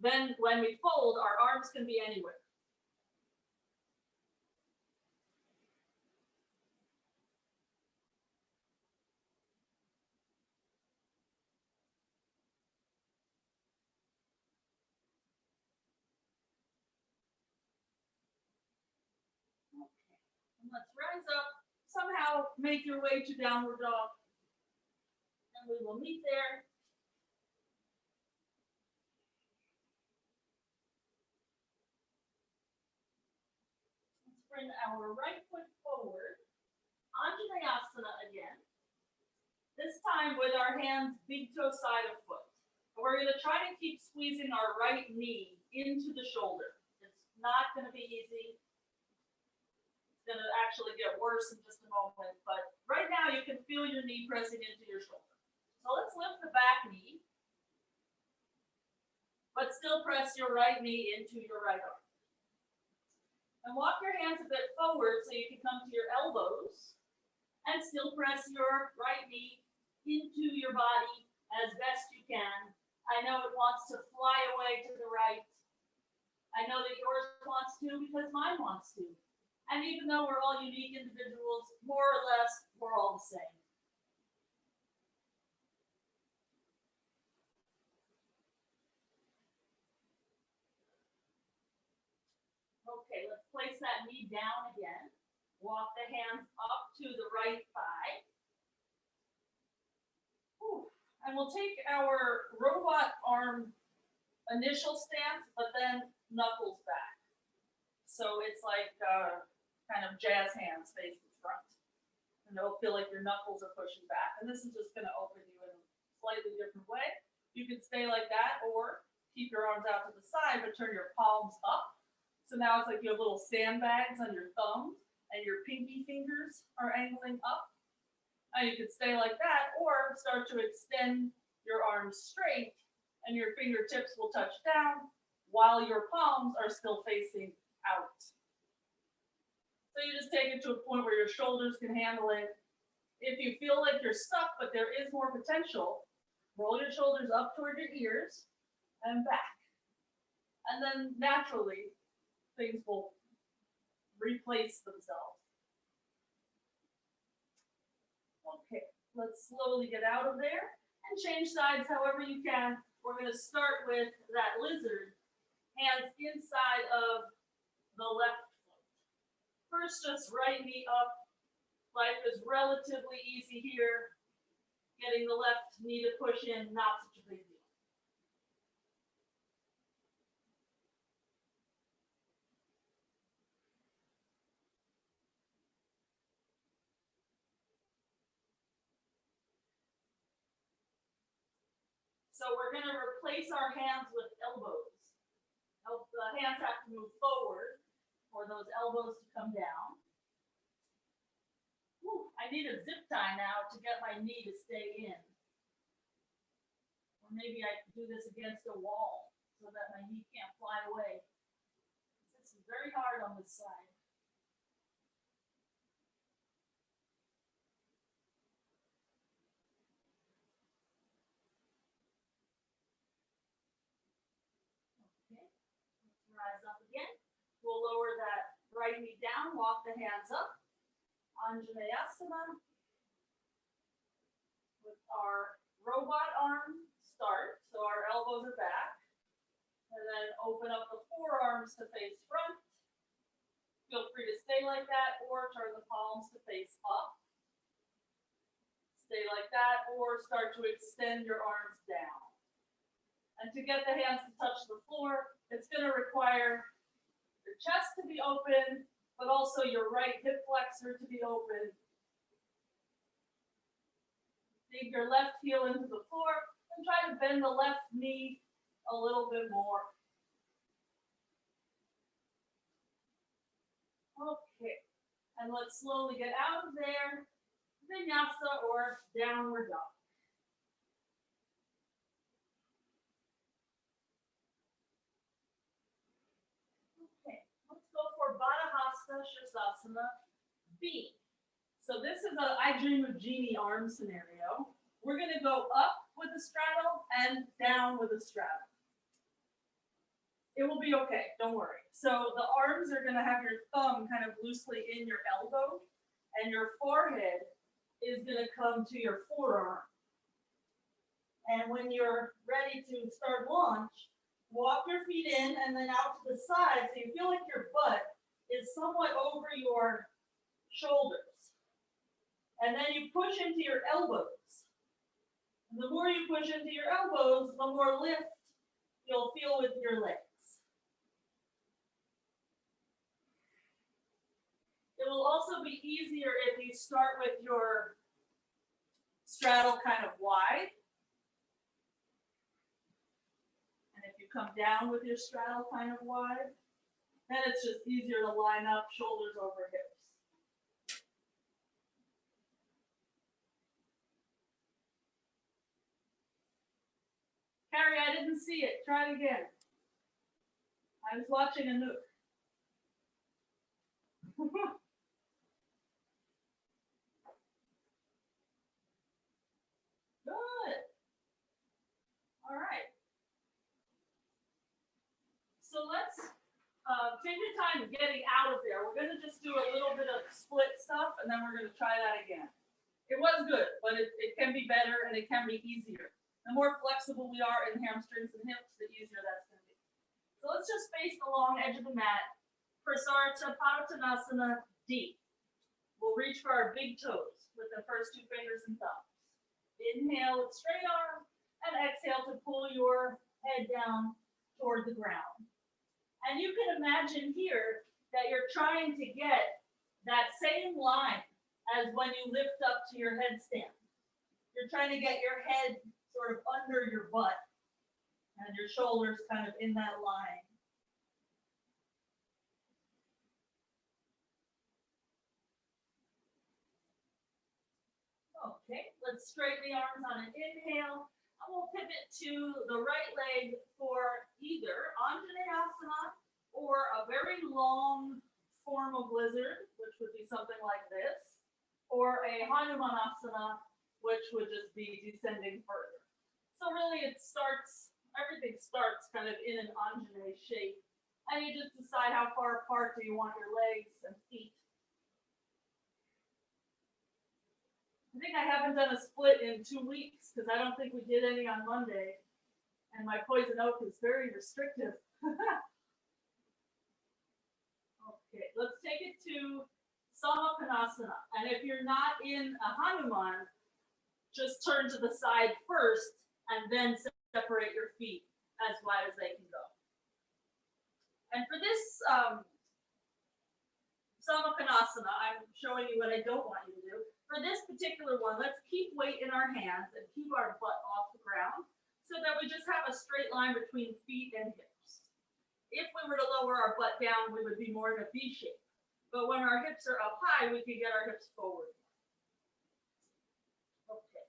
Then when we fold, our arms can be anywhere. Let's rise up, somehow make your way to downward dog. And we will meet there. Let's bring our right foot forward. Asana again. This time with our hands big toe side of foot. We're going to try to keep squeezing our right knee into the shoulder. It's not going to be easy. Going to actually get worse in just a moment, but right now you can feel your knee pressing into your shoulder. So let's lift the back knee, but still press your right knee into your right arm. And walk your hands a bit forward so you can come to your elbows and still press your right knee into your body as best you can. I know it wants to fly away to the right. I know that yours wants to because mine wants to. And even though we're all unique individuals, more or less, we're all the same. Okay, let's place that knee down again. Walk the hands up to the right thigh. Whew. And we'll take our robot arm initial stance, but then knuckles back. So it's like kind of jazz hands facing front. And it'll feel like your knuckles are pushing back. And this is just going to open you in a slightly different way. You can stay like that or keep your arms out to the side, but turn your palms up. So now it's like you have little sandbags on your thumbs and your pinky fingers are angling up. And you could stay like that or start to extend your arms straight and your fingertips will touch down while your palms are still facing out. So you just take it to a point where your shoulders can handle it. If you feel like you're stuck, but there is more potential, roll your shoulders up toward your ears and back. And then naturally, things will replace themselves. Okay, let's slowly get out of there and change sides however you can. We're going to start with that lizard, hands inside of the left foot. First, just right knee up, Life is relatively easy here. Getting the left knee to push in, not such a big deal. So we're going to replace our hands with elbows. The hands have to move forward for those elbows to come down. Whew, I need a zip tie now to get my knee to stay in. Or maybe I can do this against a wall so that my knee can't fly away. This is very hard on this side. Rise up again. We'll lower that right knee down, walk the hands up. Asana. With our robot arm start, so our elbows are back. And then open up the forearms to face front. Feel free to stay like that or turn the palms to face up. Stay like that or start to extend your arms down. And to get the hands to touch the floor, it's going to require your chest to be open, but also your right hip flexor to be open. Dig your left heel into the floor and try to bend the left knee a little bit more. Okay, and let's slowly get out of there. Vinyasa or downward dog. For Baddha Hasta Sirsasana B. So this is a I Dream of Genie arm scenario. We're going to go up with a straddle and down with a straddle. It will be okay, don't worry. So the arms are going to have your thumb kind of loosely in your elbow, and your forehead is going to come to your forearm. And when you're ready to start launch, walk your feet in and then out to the side so you feel like your butt is somewhat over your shoulders. And then you push into your elbows. And the more you push into your elbows, the more lift you'll feel with your legs. It will also be easier if you start with your straddle kind of wide. And if you come down with your straddle kind of wide, then it's just easier to line up shoulders over hips. Carrie, I didn't see it. Try it again. I was watching a nook. Good. All right. So let's take your time getting out of there. We're going to just do a little bit of split stuff, and then we're going to try that again. It was good, but it can be better, and it can be easier. The more flexible we are in hamstrings and hips, the easier that's going to be. So let's just face the long edge of the mat. Purvottanasana D. We'll reach for our big toes with the first two fingers and thumbs. Inhale with straight arm, and exhale to pull your head down toward the ground. And you can imagine here that you're trying to get that same line as when you lift up to your headstand. You're trying to get your head sort of under your butt and your shoulders kind of in that line. Okay, let's straighten the arms on an inhale. And we'll pivot to the right leg for either Asana or a very long form of lizard, which would be something like this, or a Hanumanasana, which would just be descending further. So really everything starts kind of in an Anjane shape, and you just decide how far apart do you want your legs and feet. I think I haven't done a split in 2 weeks because I don't think we did any on Monday. And my poison oak is very restrictive. Okay, let's take it to Purvottanasana. And if you're not in a Hanuman, just turn to the side first and then separate your feet as wide as they can go. And for this Purvottanasana, I'm showing you what I don't want you to do. For this particular one, let's keep weight in our hands and keep our butt off the ground so that we just have a straight line between feet and hips. If we were to lower our butt down, we would be more in a V shape. But when our hips are up high, we can get our hips forward. Okay.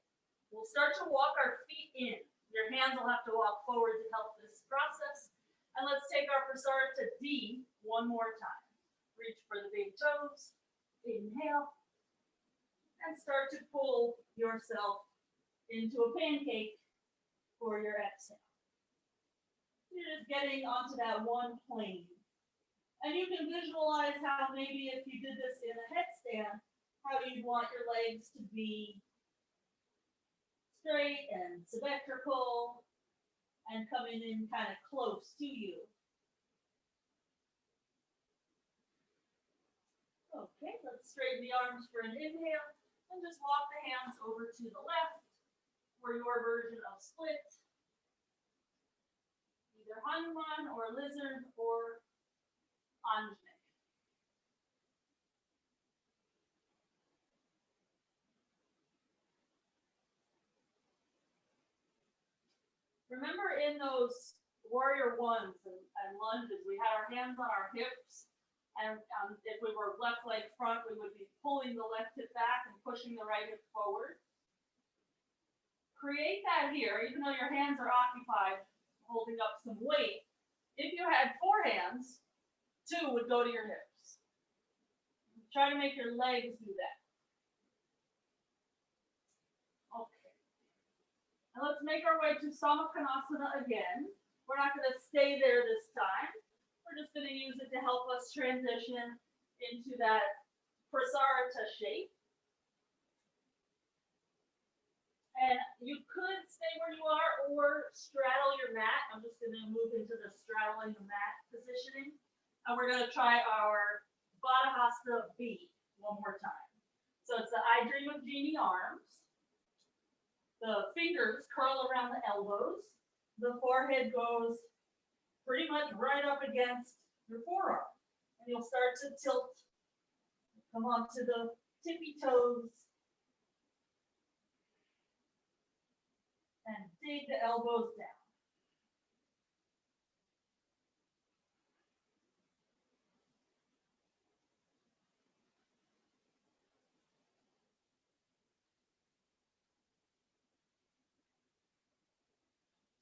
We'll start to walk our feet in. Your hands will have to walk forward to help this process. And let's take our prasara to D one more time. Reach for the big toes. Inhale. And start to pull yourself into a pancake for your exhale. You're just getting onto that one plane. And you can visualize how maybe if you did this in a headstand, how you'd want your legs to be straight and symmetrical and coming in kind of close to you. Okay, let's straighten the arms for an inhale and just walk the hands over to the left for your version of split. Either Hanuman or lizard or Anjane. Remember in those warrior ones and lunges, we had our hands on our hips, and if we were left leg front, we would be pulling the left hip back and pushing the right hip forward. Create that here, even though your hands are occupied, holding up some weight. If you had 4 hands, 2 would go to your hips. Try to make your legs do that. Okay. And let's make our way to Purvottanasana again. We're not going to stay there this time. We're just going to use it to help us transition into that prasarita shape. And you could stay where you are or straddle your mat. I'm just going to move into the straddling the mat positioning. And we're going to try our Baddha Hasta B one more time. So it's the I Dream of Genie arms. The fingers curl around the elbows. The forehead goes pretty much right up against your forearm. And you'll start to tilt, come onto the tippy toes. And dig the elbows down.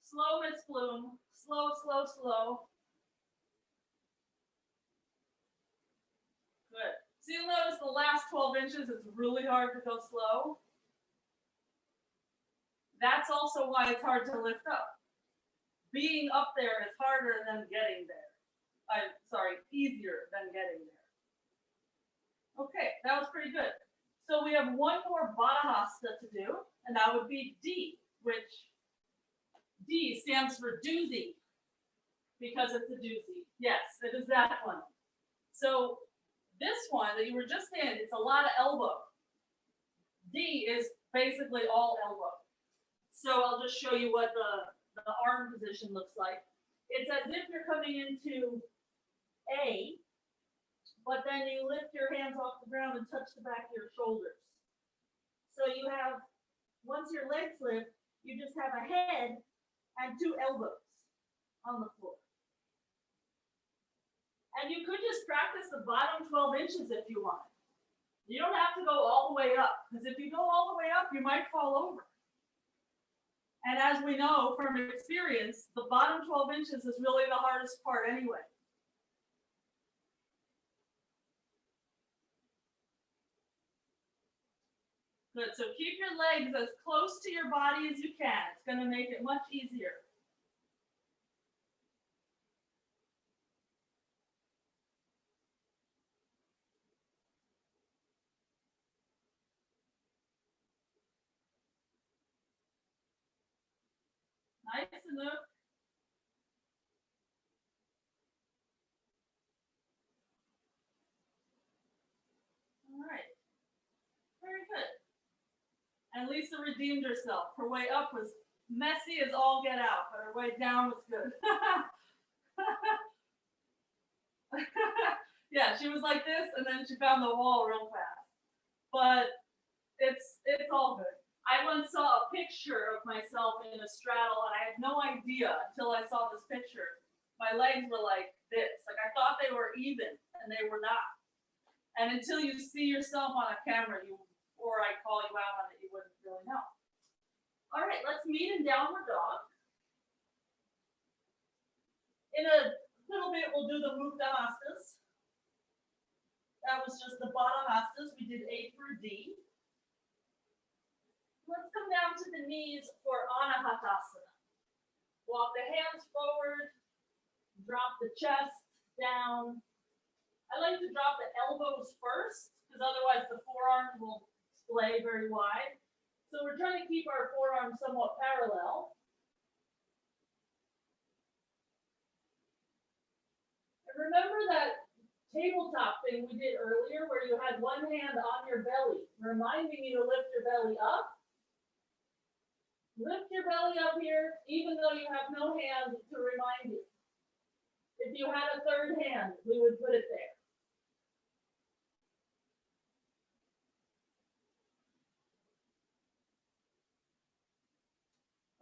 Slow, Miss Bloom. Slow, slow, slow. Good. So you'll notice the last 12 inches, it's really hard to go slow. That's also why it's hard to lift up. Being up there is harder than getting there. Easier than getting there. Okay, that was pretty good. So we have one more Baddha Hasta to do, and that would be D, which D stands for doozy, because it's a doozy. Yes, it is that one. So this one that you were just in, it's a lot of elbow. D is basically all elbow. So I'll just show you what the arm position looks like. It's as if you're coming into A, but then you lift your hands off the ground and touch the back of your shoulders. So you have, once your legs lift, you just have a head and 2 elbows on the floor. And you could just practice the bottom 12 inches if you want. You don't have to go all the way up, because if you go all the way up, you might fall over. And as we know from experience, the bottom 12 inches is really the hardest part anyway. Good, so keep your legs as close to your body as you can. It's going to make it much easier. Nice, Anouk. And Lisa redeemed herself. Her way up was messy as all get out, but her way down was good. Yeah, she was like this, and then she found the wall real fast. But it's all good. I once saw a picture of myself in a straddle, and I had no idea until I saw this picture. My legs were like this. Like I thought they were even, and they were not. And until you see yourself on a camera, or I call you out on it, you wouldn't really know. All right, let's meet in downward dog. In a little bit, we'll do the Mukta Hastas. That was just the Baddha Hastas. We did A through D. Let's come down to the knees for Anahatasana. Walk the hands forward, drop the chest down. I like to drop the elbows first, because otherwise the forearms will splay very wide. So we're trying to keep our forearms somewhat parallel. And remember that tabletop thing we did earlier where you had one hand on your belly, reminding you to lift your belly up. Lift your belly up here, even though you have no hand to remind you. If you had a third hand, we would put it there.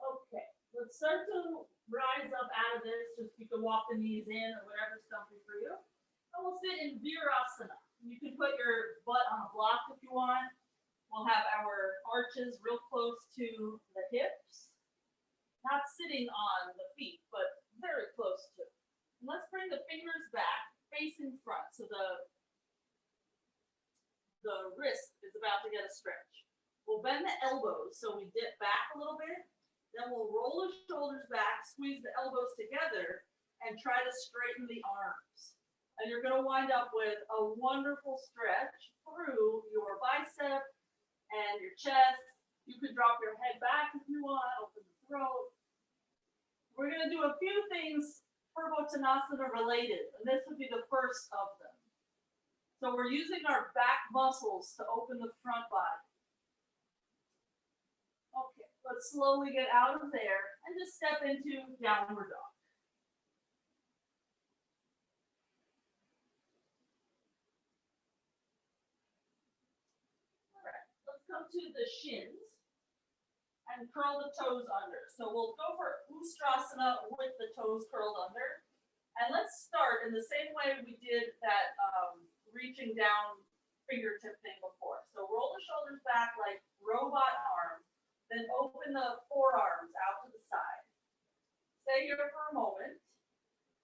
Okay, let's start to rise up out of this. Just you can walk the knees in or whatever's comfy for you. And we'll sit in Virasana. You can put your butt on a block if you want. We'll have our arches real close to the hips. Not sitting on the feet, but very close to. And let's bring the fingers back, facing front. So the wrist is about to get a stretch. We'll bend the elbows so we dip back a little bit. Then we'll roll the shoulders back, squeeze the elbows together, and try to straighten the arms. And you're going to wind up with a wonderful stretch through your bicep and your chest. You can drop your head back if you want, open the throat. We're going to do a few things Purvottanasana related, and this would be the first of them. So we're using our back muscles to open the front body. Okay, let's slowly get out of there and just step into downward dog. Come to the shins and curl the toes under. So we'll go for Ustrasana with the toes curled under. And let's start in the same way we did that reaching down fingertip thing before. So roll the shoulders back like robot arms, then open the forearms out to the side. Stay here for a moment.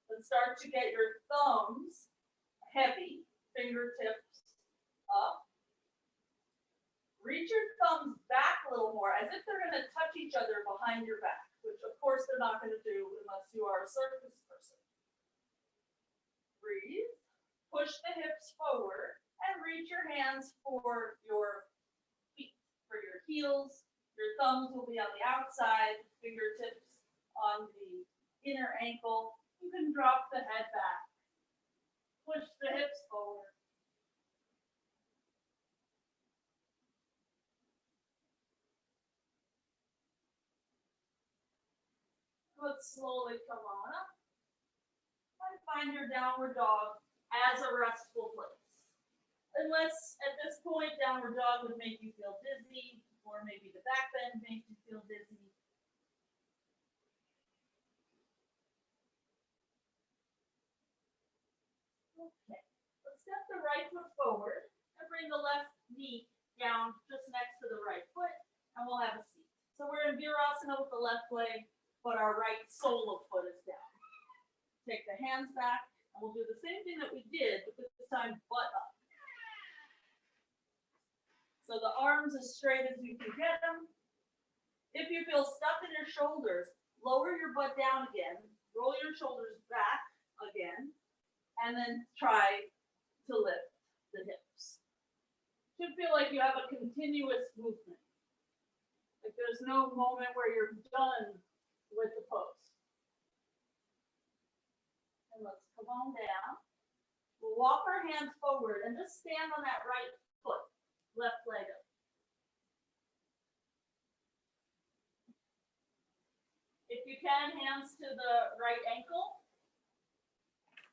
Then start to get your thumbs heavy, fingertips up. Reach your thumbs back a little more, as if they're going to touch each other behind your back, which of course they're not going to do unless you are a circus person. Breathe, push the hips forward, and reach your hands for your feet, for your heels. Your thumbs will be on the outside, fingertips on the inner ankle. You can drop the head back, push the hips forward. Let's slowly come on up and find your downward dog as a restful place. Unless at this point, downward dog would make you feel dizzy, or maybe the back bend makes you feel dizzy. Okay, let's step the right foot forward and bring the left knee down just next to the right foot, and we'll have a seat. So we're in Virasana with the left leg, but our right sole of foot is down. Take the hands back, and we'll do the same thing that we did, but this time butt up. So the arms as straight as you can get them. If you feel stuck in your shoulders, lower your butt down again, roll your shoulders back again, and then try to lift the hips. Should feel like you have a continuous movement. Like there's no moment where you're done with the pose. And let's come on down. We'll walk our hands forward and just stand on that right foot, left leg up. can, hands to the right ankle.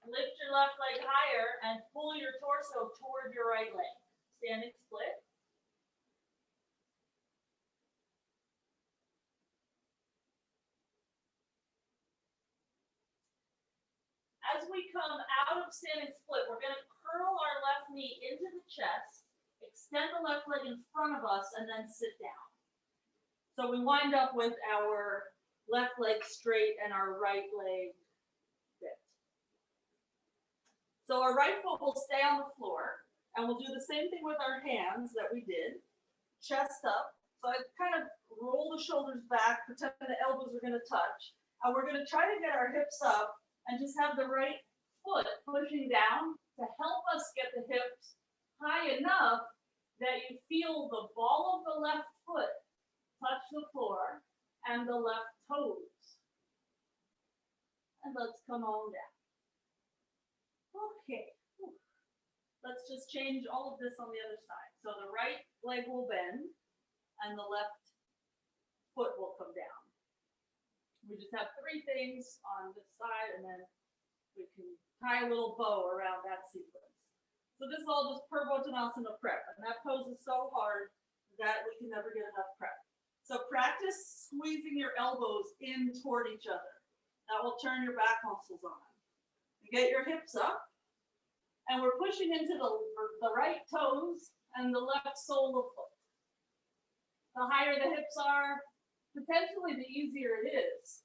Lift your left leg higher and pull your torso toward your right leg. Standing split. As we come out of standing split, we're going to curl our left knee into the chest, extend the left leg in front of us, and then sit down. So we wind up with our left leg straight and our right leg bent. So our right foot will stay on the floor, and we'll do the same thing with our hands that we did. Chest up. So I kind of roll the shoulders back, pretend the elbows are going to touch, and we're going to try to get our hips up and just have the right foot pushing down to help us get the hips high enough that you feel the ball of the left foot touch the floor and the left toes. And let's come on down. Okay. Let's just change all of this on the other side. So the right leg will bend and the left foot will come down. We just have 3 things on this side, and then we can tie a little bow around that sequence. So this is all just Purvottanasana prep, and that pose is so hard that we can never get enough prep. So practice squeezing your elbows in toward each other. That will turn your back muscles on. You get your hips up, and we're pushing into the right toes and the left sole of foot. The higher the hips are, potentially the easier it is.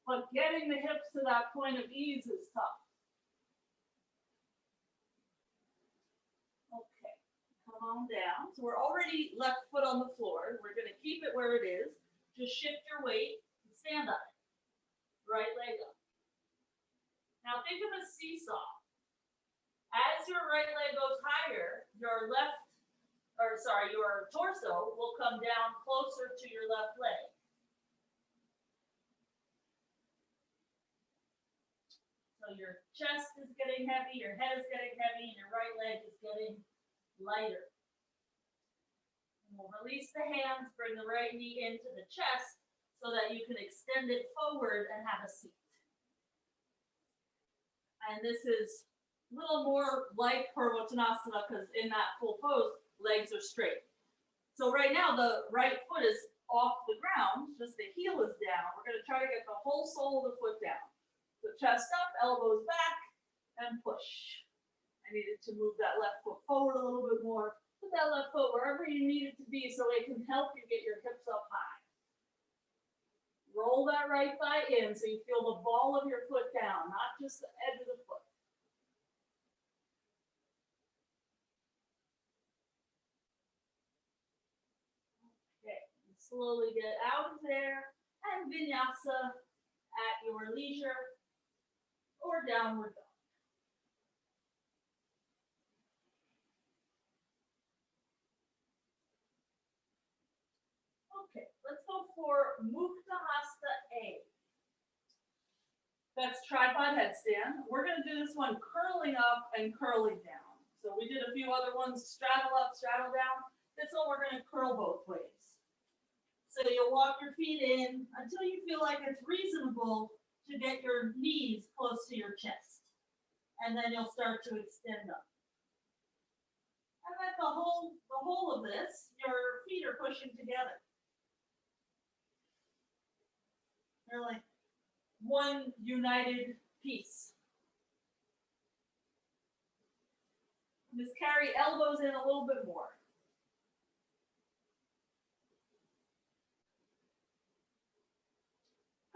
But getting the hips to that point of ease is tough. Okay, come on down. So we're already left foot on the floor. We're going to keep it where it is. Just shift your weight and stand on it. Right leg up. Now think of a seesaw. As your right leg goes higher, your torso will come down closer to your left leg. So your chest is getting heavy, your head is getting heavy, and your right leg is getting lighter. And we'll release the hands, bring the right knee into the chest so that you can extend it forward and have a seat. And this is a little more like Purvottanasana because in that full pose, legs are straight. So right now the right foot is off the ground, just the heel is down. We're going to try to get the whole sole of the foot down. So chest up, elbows back, and push. I needed to move that left foot forward a little bit more. Put that left foot wherever you need it to be so it can help you get your hips up high. Roll that right thigh in so you feel the ball of your foot down, not just the edge of the foot. Okay, and slowly get out of there and vinyasa at your leisure or downward dog. Okay, let's go for Mukta Hasta A. That's tripod headstand. We're going to do this one curling up and curling down. So we did a few other ones, straddle up, straddle down. This one we're going to curl both ways. So you'll walk your feet in until you feel like it's reasonable to get your knees close to your chest. And then you'll start to extend up. And then the whole of this, your feet are pushing together. They're like one united piece. Just carry elbows in a little bit more.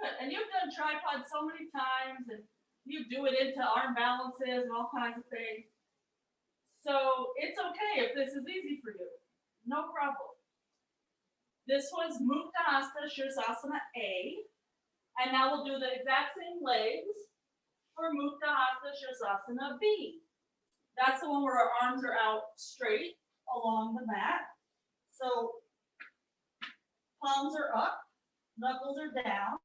Good. And you've done tripod so many times, and you do it into arm balances and all kinds of things. So it's okay if this is easy for you. No problem. This was Mukta Hasta Sirsasana A. And now we'll do the exact same legs for Mukta Hasta Sirsasana B. That's the one where our arms are out straight along the mat. So palms are up, knuckles are down,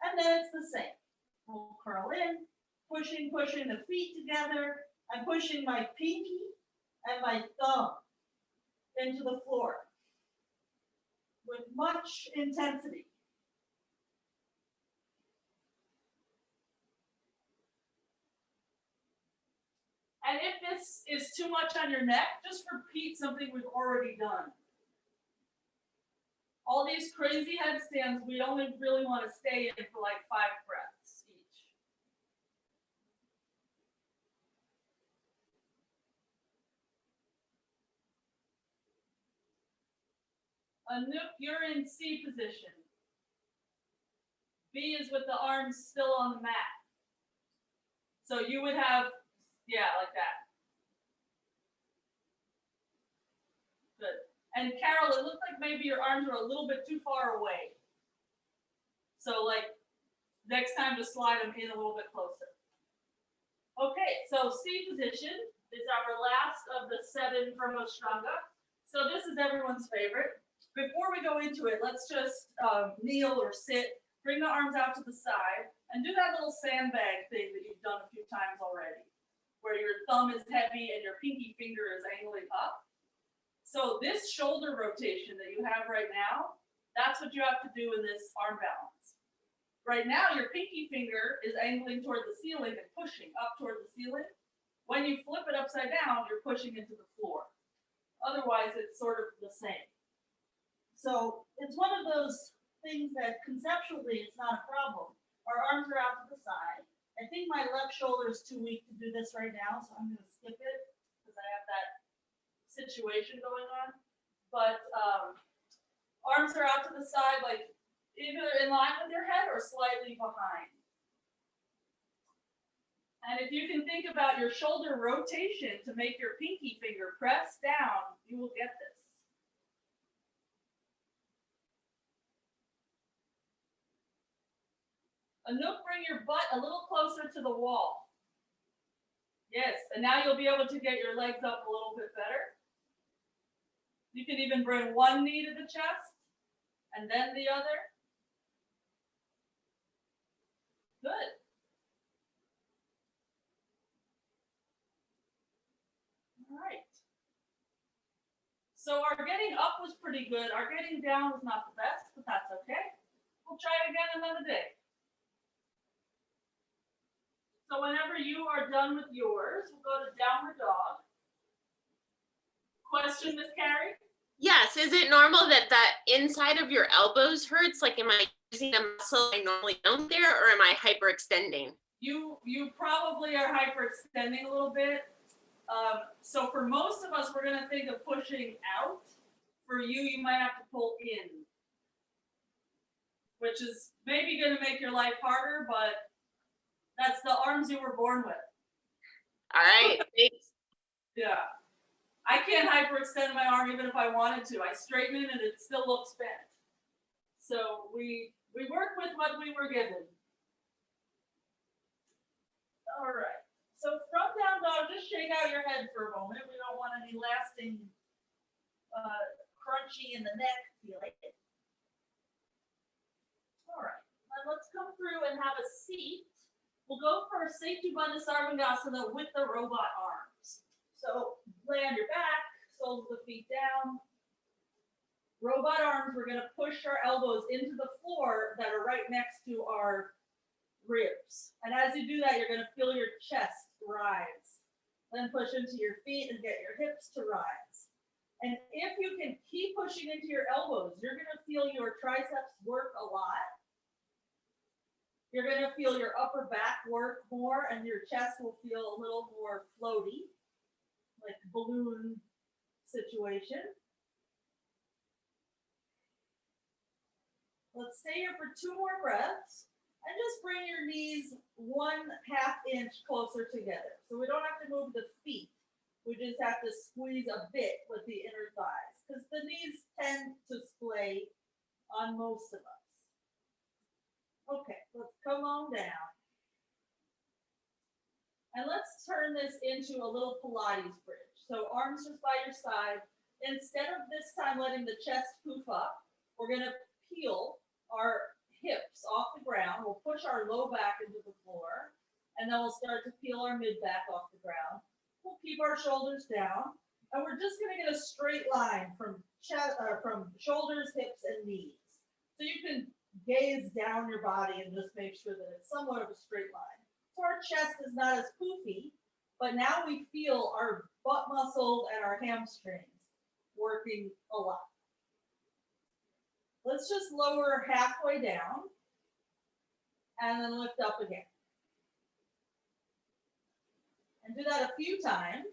and then it's the same. We'll curl in, pushing the feet together. I'm pushing my pinky and my thumb into the floor with much intensity. this is too much on your neck, just repeat something we've already done. All these crazy headstands, we only really want to stay in for like 5 breaths each. Anuk, you're in C position. B is with the arms still on the mat. So you would have, yeah, like that. Good. And Carol, it looked like maybe your arms were a little bit too far away. So like next time just slide them in a little bit closer. Okay, so C position is our last of the 7 Purvottanasana. So this is everyone's favorite. Before we go into it, let's just kneel or sit. Bring the arms out to the side and do that little sandbag thing that you've done a few times already, where your thumb is heavy and your pinky finger is angling up. So this shoulder rotation that you have right now, that's what you have to do in this arm balance. Right now, your pinky finger is angling toward the ceiling and pushing up toward the ceiling. When you flip it upside down, you're pushing into the floor. Otherwise, it's sort of the same. So it's one of those things that conceptually it's not a problem. Our arms are out to the side. I think my left shoulder is too weak to do this right now, so I'm going to skip it because I have that situation going on. But arms are out to the side, like either in line with your head or slightly behind. And if you can think about your shoulder rotation to make your pinky finger press down, you will get this. Anuk, bring your butt a little closer to the wall. Yes, and now you'll be able to get your legs up a little bit better. You can even bring one knee to the chest and then the other. Good. All right. So our getting up was pretty good. Our getting down was not the best, but that's okay. We'll try it again another day. So whenever you are done with yours, we'll go to downward dog. Question, Miss Carrie? Yes. Is it normal that the inside of your elbows hurts? Like, am I using a muscle I normally don't there, or am I hyperextending? You probably are hyperextending a little bit. So for most of us, we're going to think of pushing out. For you, you might have to pull in, which is maybe going to make your life harder, but that's the arms you were born with. All right. Thanks. Yeah. I can't hyperextend my arm even if I wanted to. I straighten it and it still looks bent. So we work with what we were given. All right. So from down dog, just shake out your head for a moment. We don't want any lasting crunchy in the neck feeling. All right. Now let's come through and have a seat. We'll go for Purvottanasana with the robot arms. So lay on your back, soles of the feet down. Robot arms, we're going to push our elbows into the floor that are right next to our ribs. And as you do that, you're going to feel your chest rise. Then push into your feet and get your hips to rise. And if you can keep pushing into your elbows, you're going to feel your triceps work a lot. You're going to feel your upper back work more, and your chest will feel a little more floaty, like balloon situation. Let's stay here for 2 more breaths, and just bring your knees 1/2 inch closer together. So we don't have to move the feet. We just have to squeeze a bit with the inner thighs, because the knees tend to splay on most of us. Okay, let's come on down. And let's turn this into a little Pilates bridge. So arms just by your side. Instead of this time letting the chest poof up, we're going to peel our hips off the ground. We'll push our low back into the floor, and then we'll start to peel our mid back off the ground. We'll keep our shoulders down, and we're just going to get a straight line from shoulders, hips, and knees. So you can gaze down your body and just make sure that it's somewhat of a straight line. So our chest is not as poofy, but now we feel our butt muscles and our hamstrings working a lot. Let's just lower halfway down and then lift up again. And do that a few times.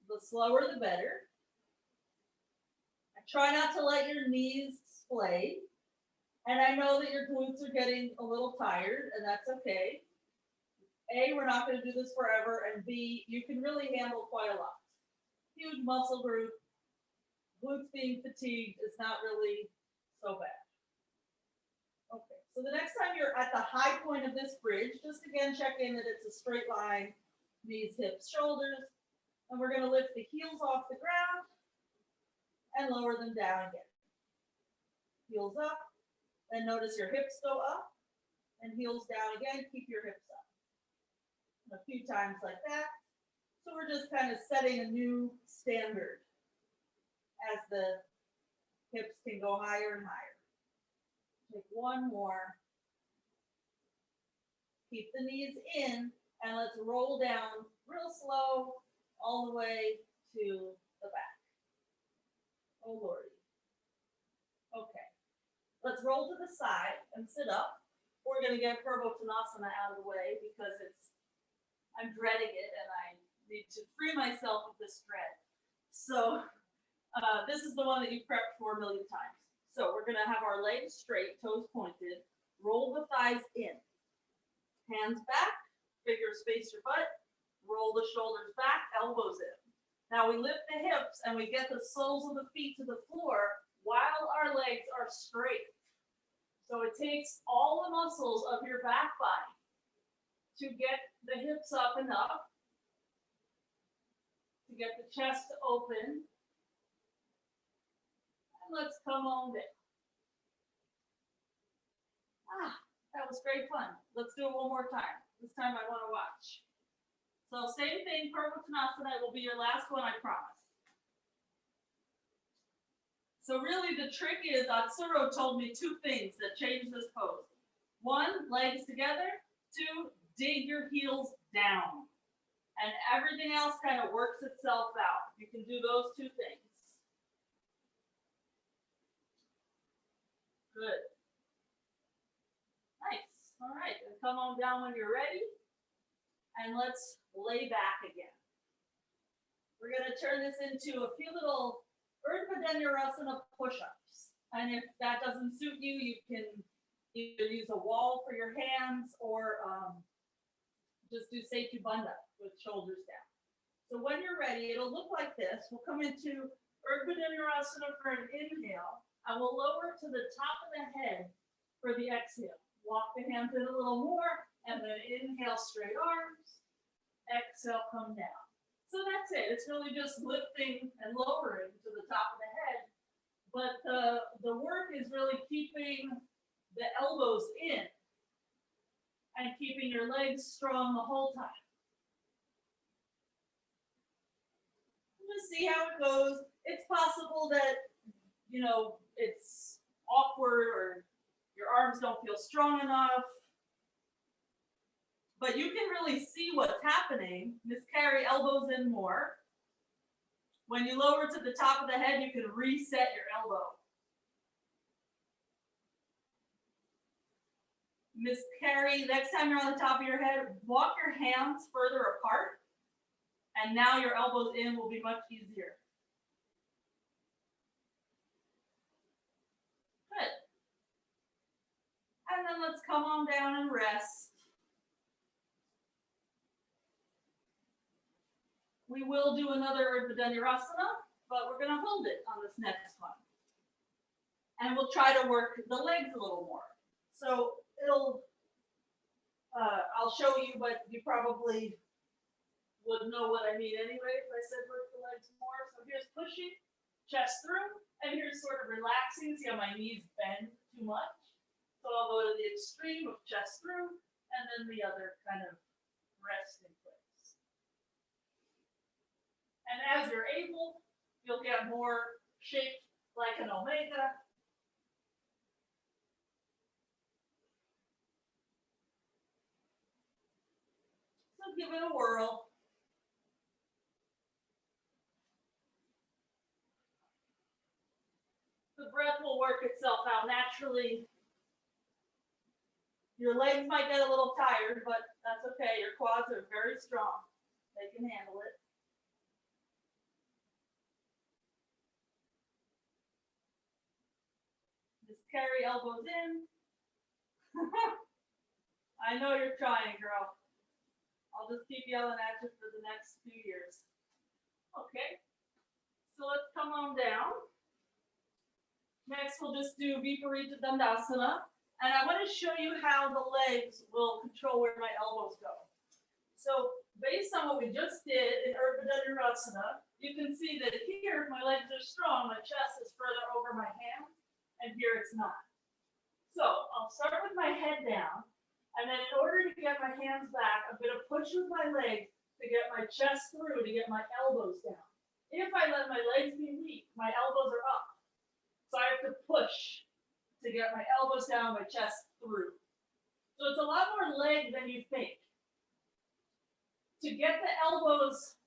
The slower, the better. And try not to let your knees splay. And I know that your glutes are getting a little tired, and that's okay. A, we're not going to do this forever, and B, you can really handle quite a lot. Huge muscle group. Glutes being fatigued is not really so bad. Okay, so the next time you're at the high point of this bridge, just again check in that it's a straight line, knees, hips, shoulders, and we're going to lift the heels off the ground and lower them down again. Heels up, and notice your hips go up, and heels down again, keep your hips up. A few times like that. So we're just kind of setting a new standard as the hips can go higher and higher. Take one more. Keep the knees in, and let's roll down real slow all the way to the back. Oh Lordy. Okay. Let's roll to the side and sit up. We're going to get Purvottanasana out of the way because I'm dreading it and I need to free myself of this dread. So this is the one that you've prepped for a million times. So we're going to have our legs straight, toes pointed, roll the thighs in. Hands back, figure space your butt, roll the shoulders back, elbows in. Now we lift the hips and we get the soles of the feet to the floor while our legs are straight. So it takes all the muscles of your back body to get the hips up enough, to get the chest open. And let's come on down. That was great fun. Let's do it one more time. This time I want to watch. So same thing, Purvottanasana will be your last one, I promise. So really the trick is, Atsuro told me two things that change this pose. One, legs together. Two, dig your heels down. And everything else kind of works itself out. You can do those two things. Good. Nice. All right. And come on down when you're ready. And let's lay back again. We're going to turn this into a few little Uddiyana push-ups. And if that doesn't suit you, you can either use a wall for your hands or just do Setu Bandha with shoulders down. So when you're ready, it'll look like this. We'll come into Uddiyana for an inhale, and we'll lower to the top of the head for the exhale. Walk the hands in a little more, and then inhale, straight arms. Exhale, come down. So that's it. It's really just lifting and lowering to the top of the head. But the work is really keeping the elbows in and keeping your legs strong the whole time. Just see how it goes. It's possible that, it's awkward or your arms don't feel strong enough. But you can really see what's happening. Just carry elbows in more. When you lower to the top of the head, you can reset your elbow. Miss Carrie, next time you're on the top of your head, walk your hands further apart. And now your elbows in will be much easier. Good. And then let's come on down and rest. We will do another Uddiyana, but we're going to hold it on this next one. And we'll try to work the legs a little more. So I'll show you, but you probably would know what I mean anyway if I said work the legs more. So here's pushing, chest through, and here's sort of relaxing. See how my knees bend too much? So I'll go to the extreme of chest through, and then the other kind of rest in place. And as you're able, you'll get more shaped like an omega. So give it a whirl. The breath will work itself out naturally. Your legs might get a little tired, but that's okay. Your quads are very strong. They can handle it. Just carry elbows in. I know you're trying, girl. I'll just keep yelling at you for the next few years. Okay, so let's come on down. Next, we'll just do Viparita Dandasana. And I want to show you how the legs will control where my elbows go. So based on what we just did in Uddiyana, you can see that here my legs are strong, my chest is further over my hands, and here it's not. So I'll start with my head down, and then in order to get my hands back, I'm going to push with my legs to get my chest through, to get my elbows down. If I let my legs be weak, my elbows are up. So I have to push to get my elbows down, my chest through. So it's a lot more leg than you think. To get the elbows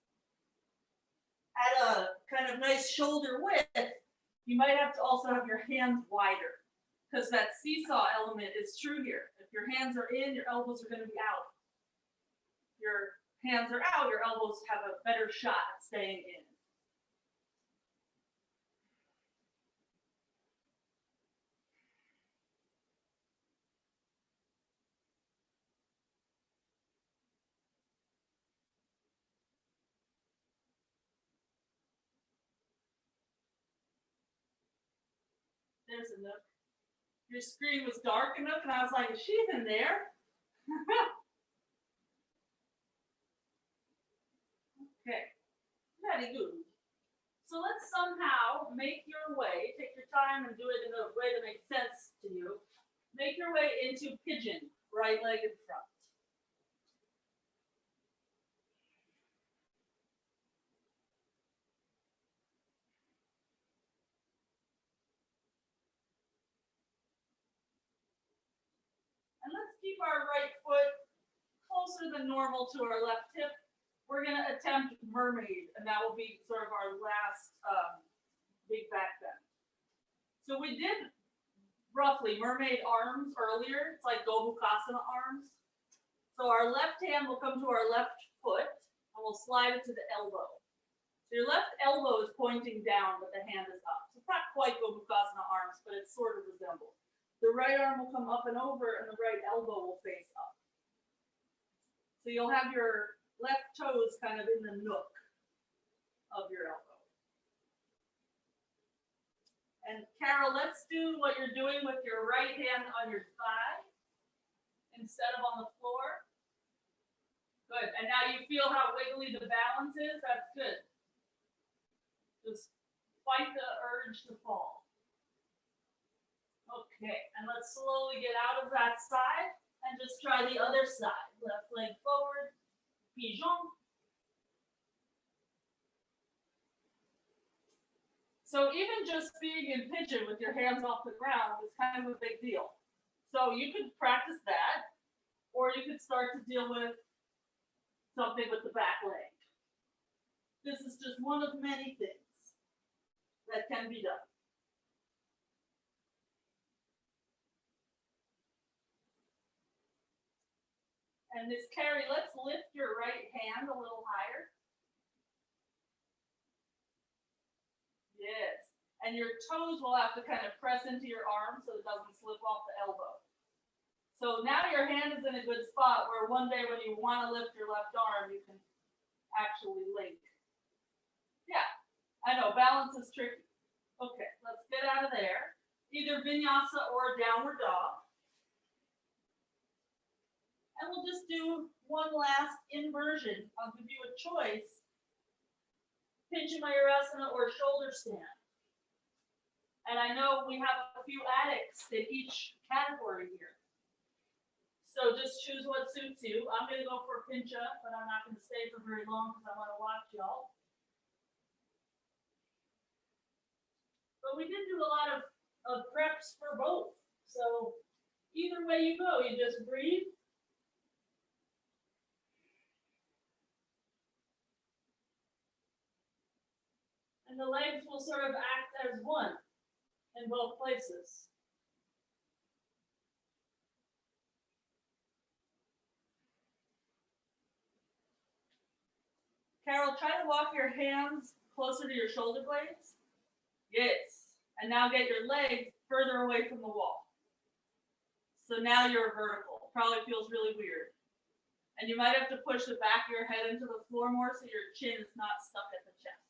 at a kind of nice shoulder width, you might have to also have your hands wider, because that seesaw element is true here. If your hands are in, your elbows are going to be out. If your hands are out, your elbows have a better shot at staying in. There's a nook. Your screen was dark enough, and I was like, is she in there? Okay, very good. So let's somehow make your way, take your time and do it in a way that makes sense to you. Make your way into pigeon, right leg in front. And let's keep our right foot closer than normal to our left hip. We're going to attempt mermaid, and that will be sort of our last big back bend. So we did roughly mermaid arms earlier. It's like Purvottanasana arms. So our left hand will come to our left foot, and we'll slide it to the elbow. So your left elbow is pointing down, but the hand is up. So it's not quite Purvottanasana arms, but it sort of resembles. The right arm will come up and over, and the right elbow will face up. So you'll have your left toes kind of in the nook of your elbow. And Carol, let's do what you're doing with your right hand on your thigh instead of on the floor. Good. And now you feel how wiggly the balance is? That's good. Just fight the urge to fall. Okay, and let's slowly get out of that side and just try the other side. Left leg forward, pigeon. So even just being in pigeon with your hands off the ground is kind of a big deal. So you could practice that, or you could start to deal with something with the back leg. This is just one of many things that can be done. And Miss Carrie, let's lift your right hand a little higher. Yes. And your toes will have to kind of press into your arm so it doesn't slip off the elbow. So now your hand is in a good spot where one day when you want to lift your left arm, you can actually link. Yeah, I know, balance is tricky. Okay, let's get out of there. Either vinyasa or downward dog. And we'll just do one last inversion. I'll give you a choice. Pinchamayurasana or shoulder stand. And I know we have a few addicts in each category here. So just choose what suits you. I'm going to go for pincha, but I'm not going to stay for very long because I want to watch y'all. But we did do a lot of preps for both. So either way you go, you just breathe. And the legs will sort of act as one in both places. Carol, try to walk your hands closer to your shoulder blades. Yes. And now get your legs further away from the wall. So now you're vertical. Probably feels really weird. And you might have to push the back of your head into the floor more so your chin is not stuck at the chest.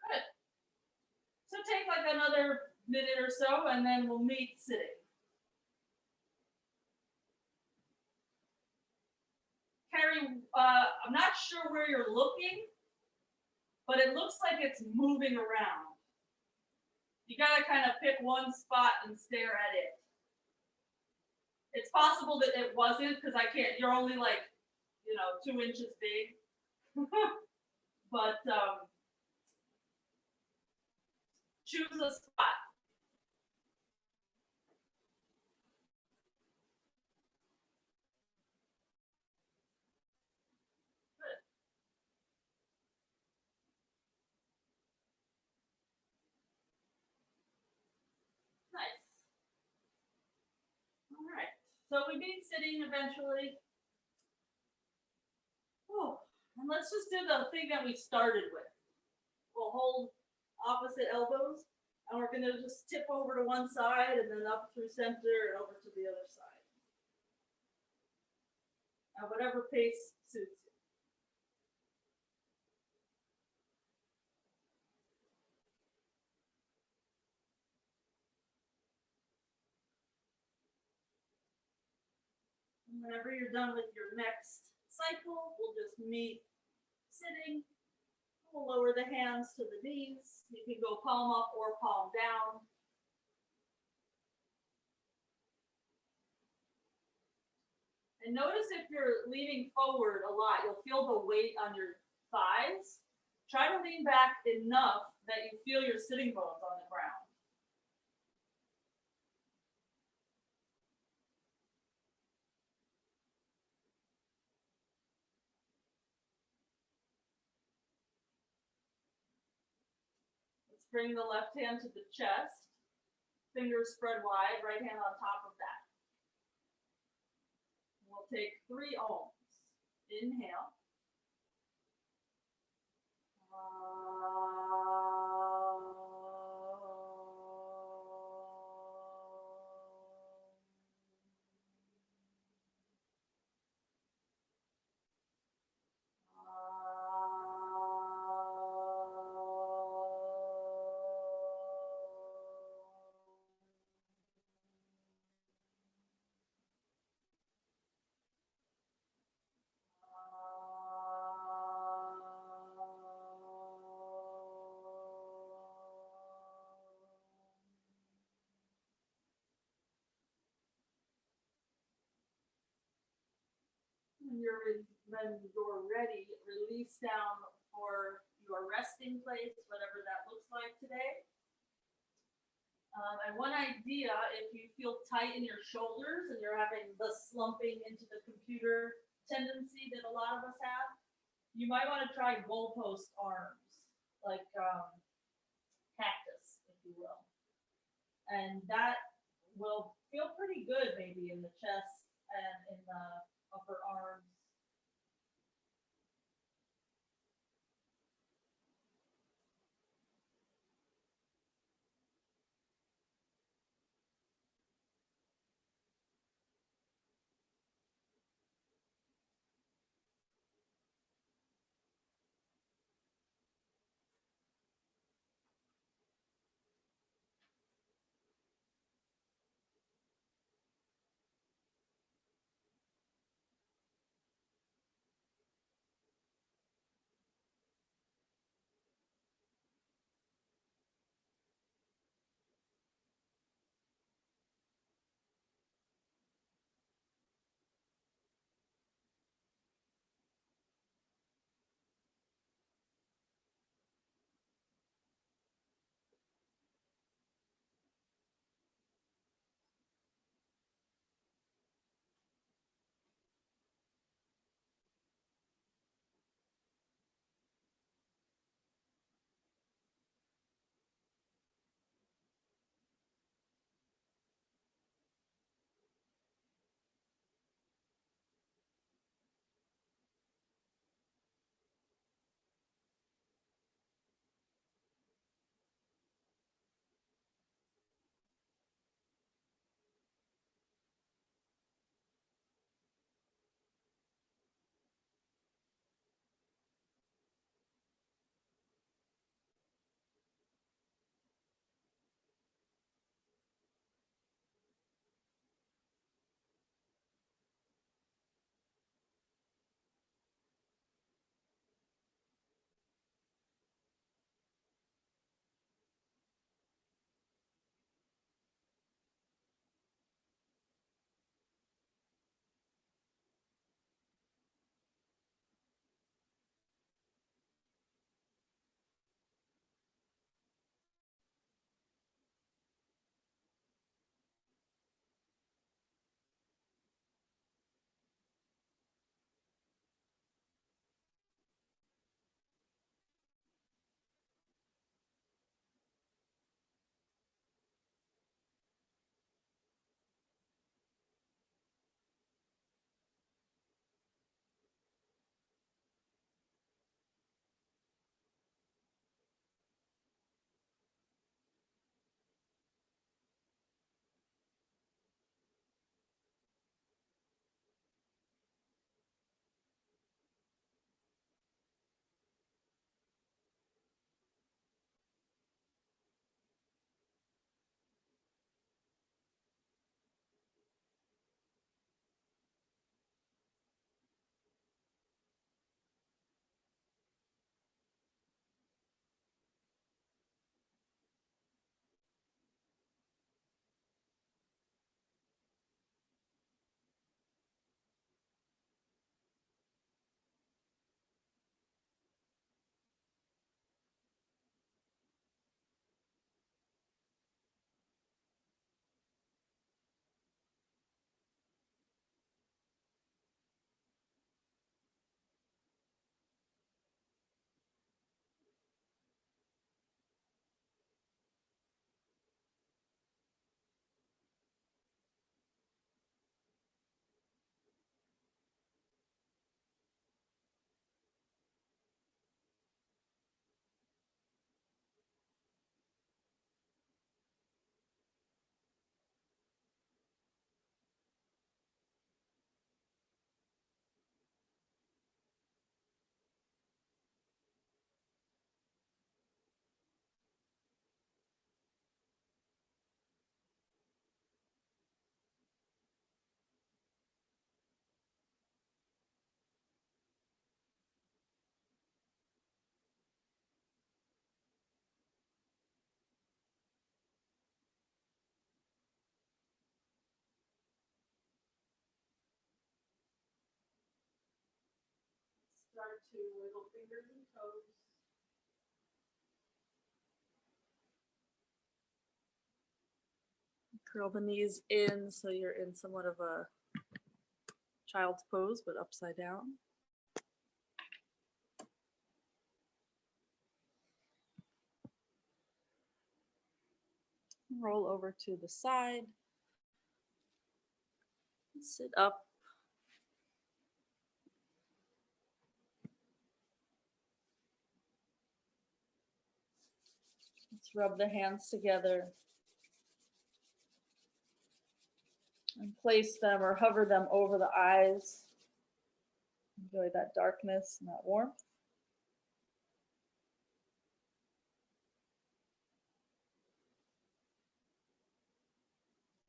Good. So take like another minute or so and then we'll meet sitting. Carrie, I'm not sure where you're looking, but it looks like it's moving around. You gotta kind of pick one spot and stare at it. It's possible that it wasn't because I can't, you're only like, 2 inches big. But choose a spot. Good. Nice. All right. So we meet sitting eventually. Oh, and let's just do the thing that we started with. We'll hold opposite elbows, and we're going to just tip over to one side and then up through center and over to the other side. At whatever pace suits you. And whenever you're done with your next cycle, we'll just meet sitting. We'll lower the hands to the knees. You can go palm up or palm down. And notice if you're leaning forward a lot, you'll feel the weight on your thighs. Try to lean back enough that you feel your sitting bones on the ground. Let's bring the left hand to the chest. Fingers spread wide, right hand on top of that. We'll take 3 ohms. Inhale. When you're ready, release down for your resting place, whatever that looks like today. And one idea, if you feel tight in your shoulders and you're having the slumping into the computer tendency that a lot of us have, you might want to try goalpost arms, like cactus, if you will. And that will feel pretty good maybe in the chest and in the upper arms. start to wiggle fingers and toes. Curl the knees in so you're in somewhat of a child's pose, but upside down. Roll over to the side. Sit up. Let's rub the hands together and place them or hover them over the eyes. Enjoy that darkness and that warmth.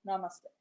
Namaste.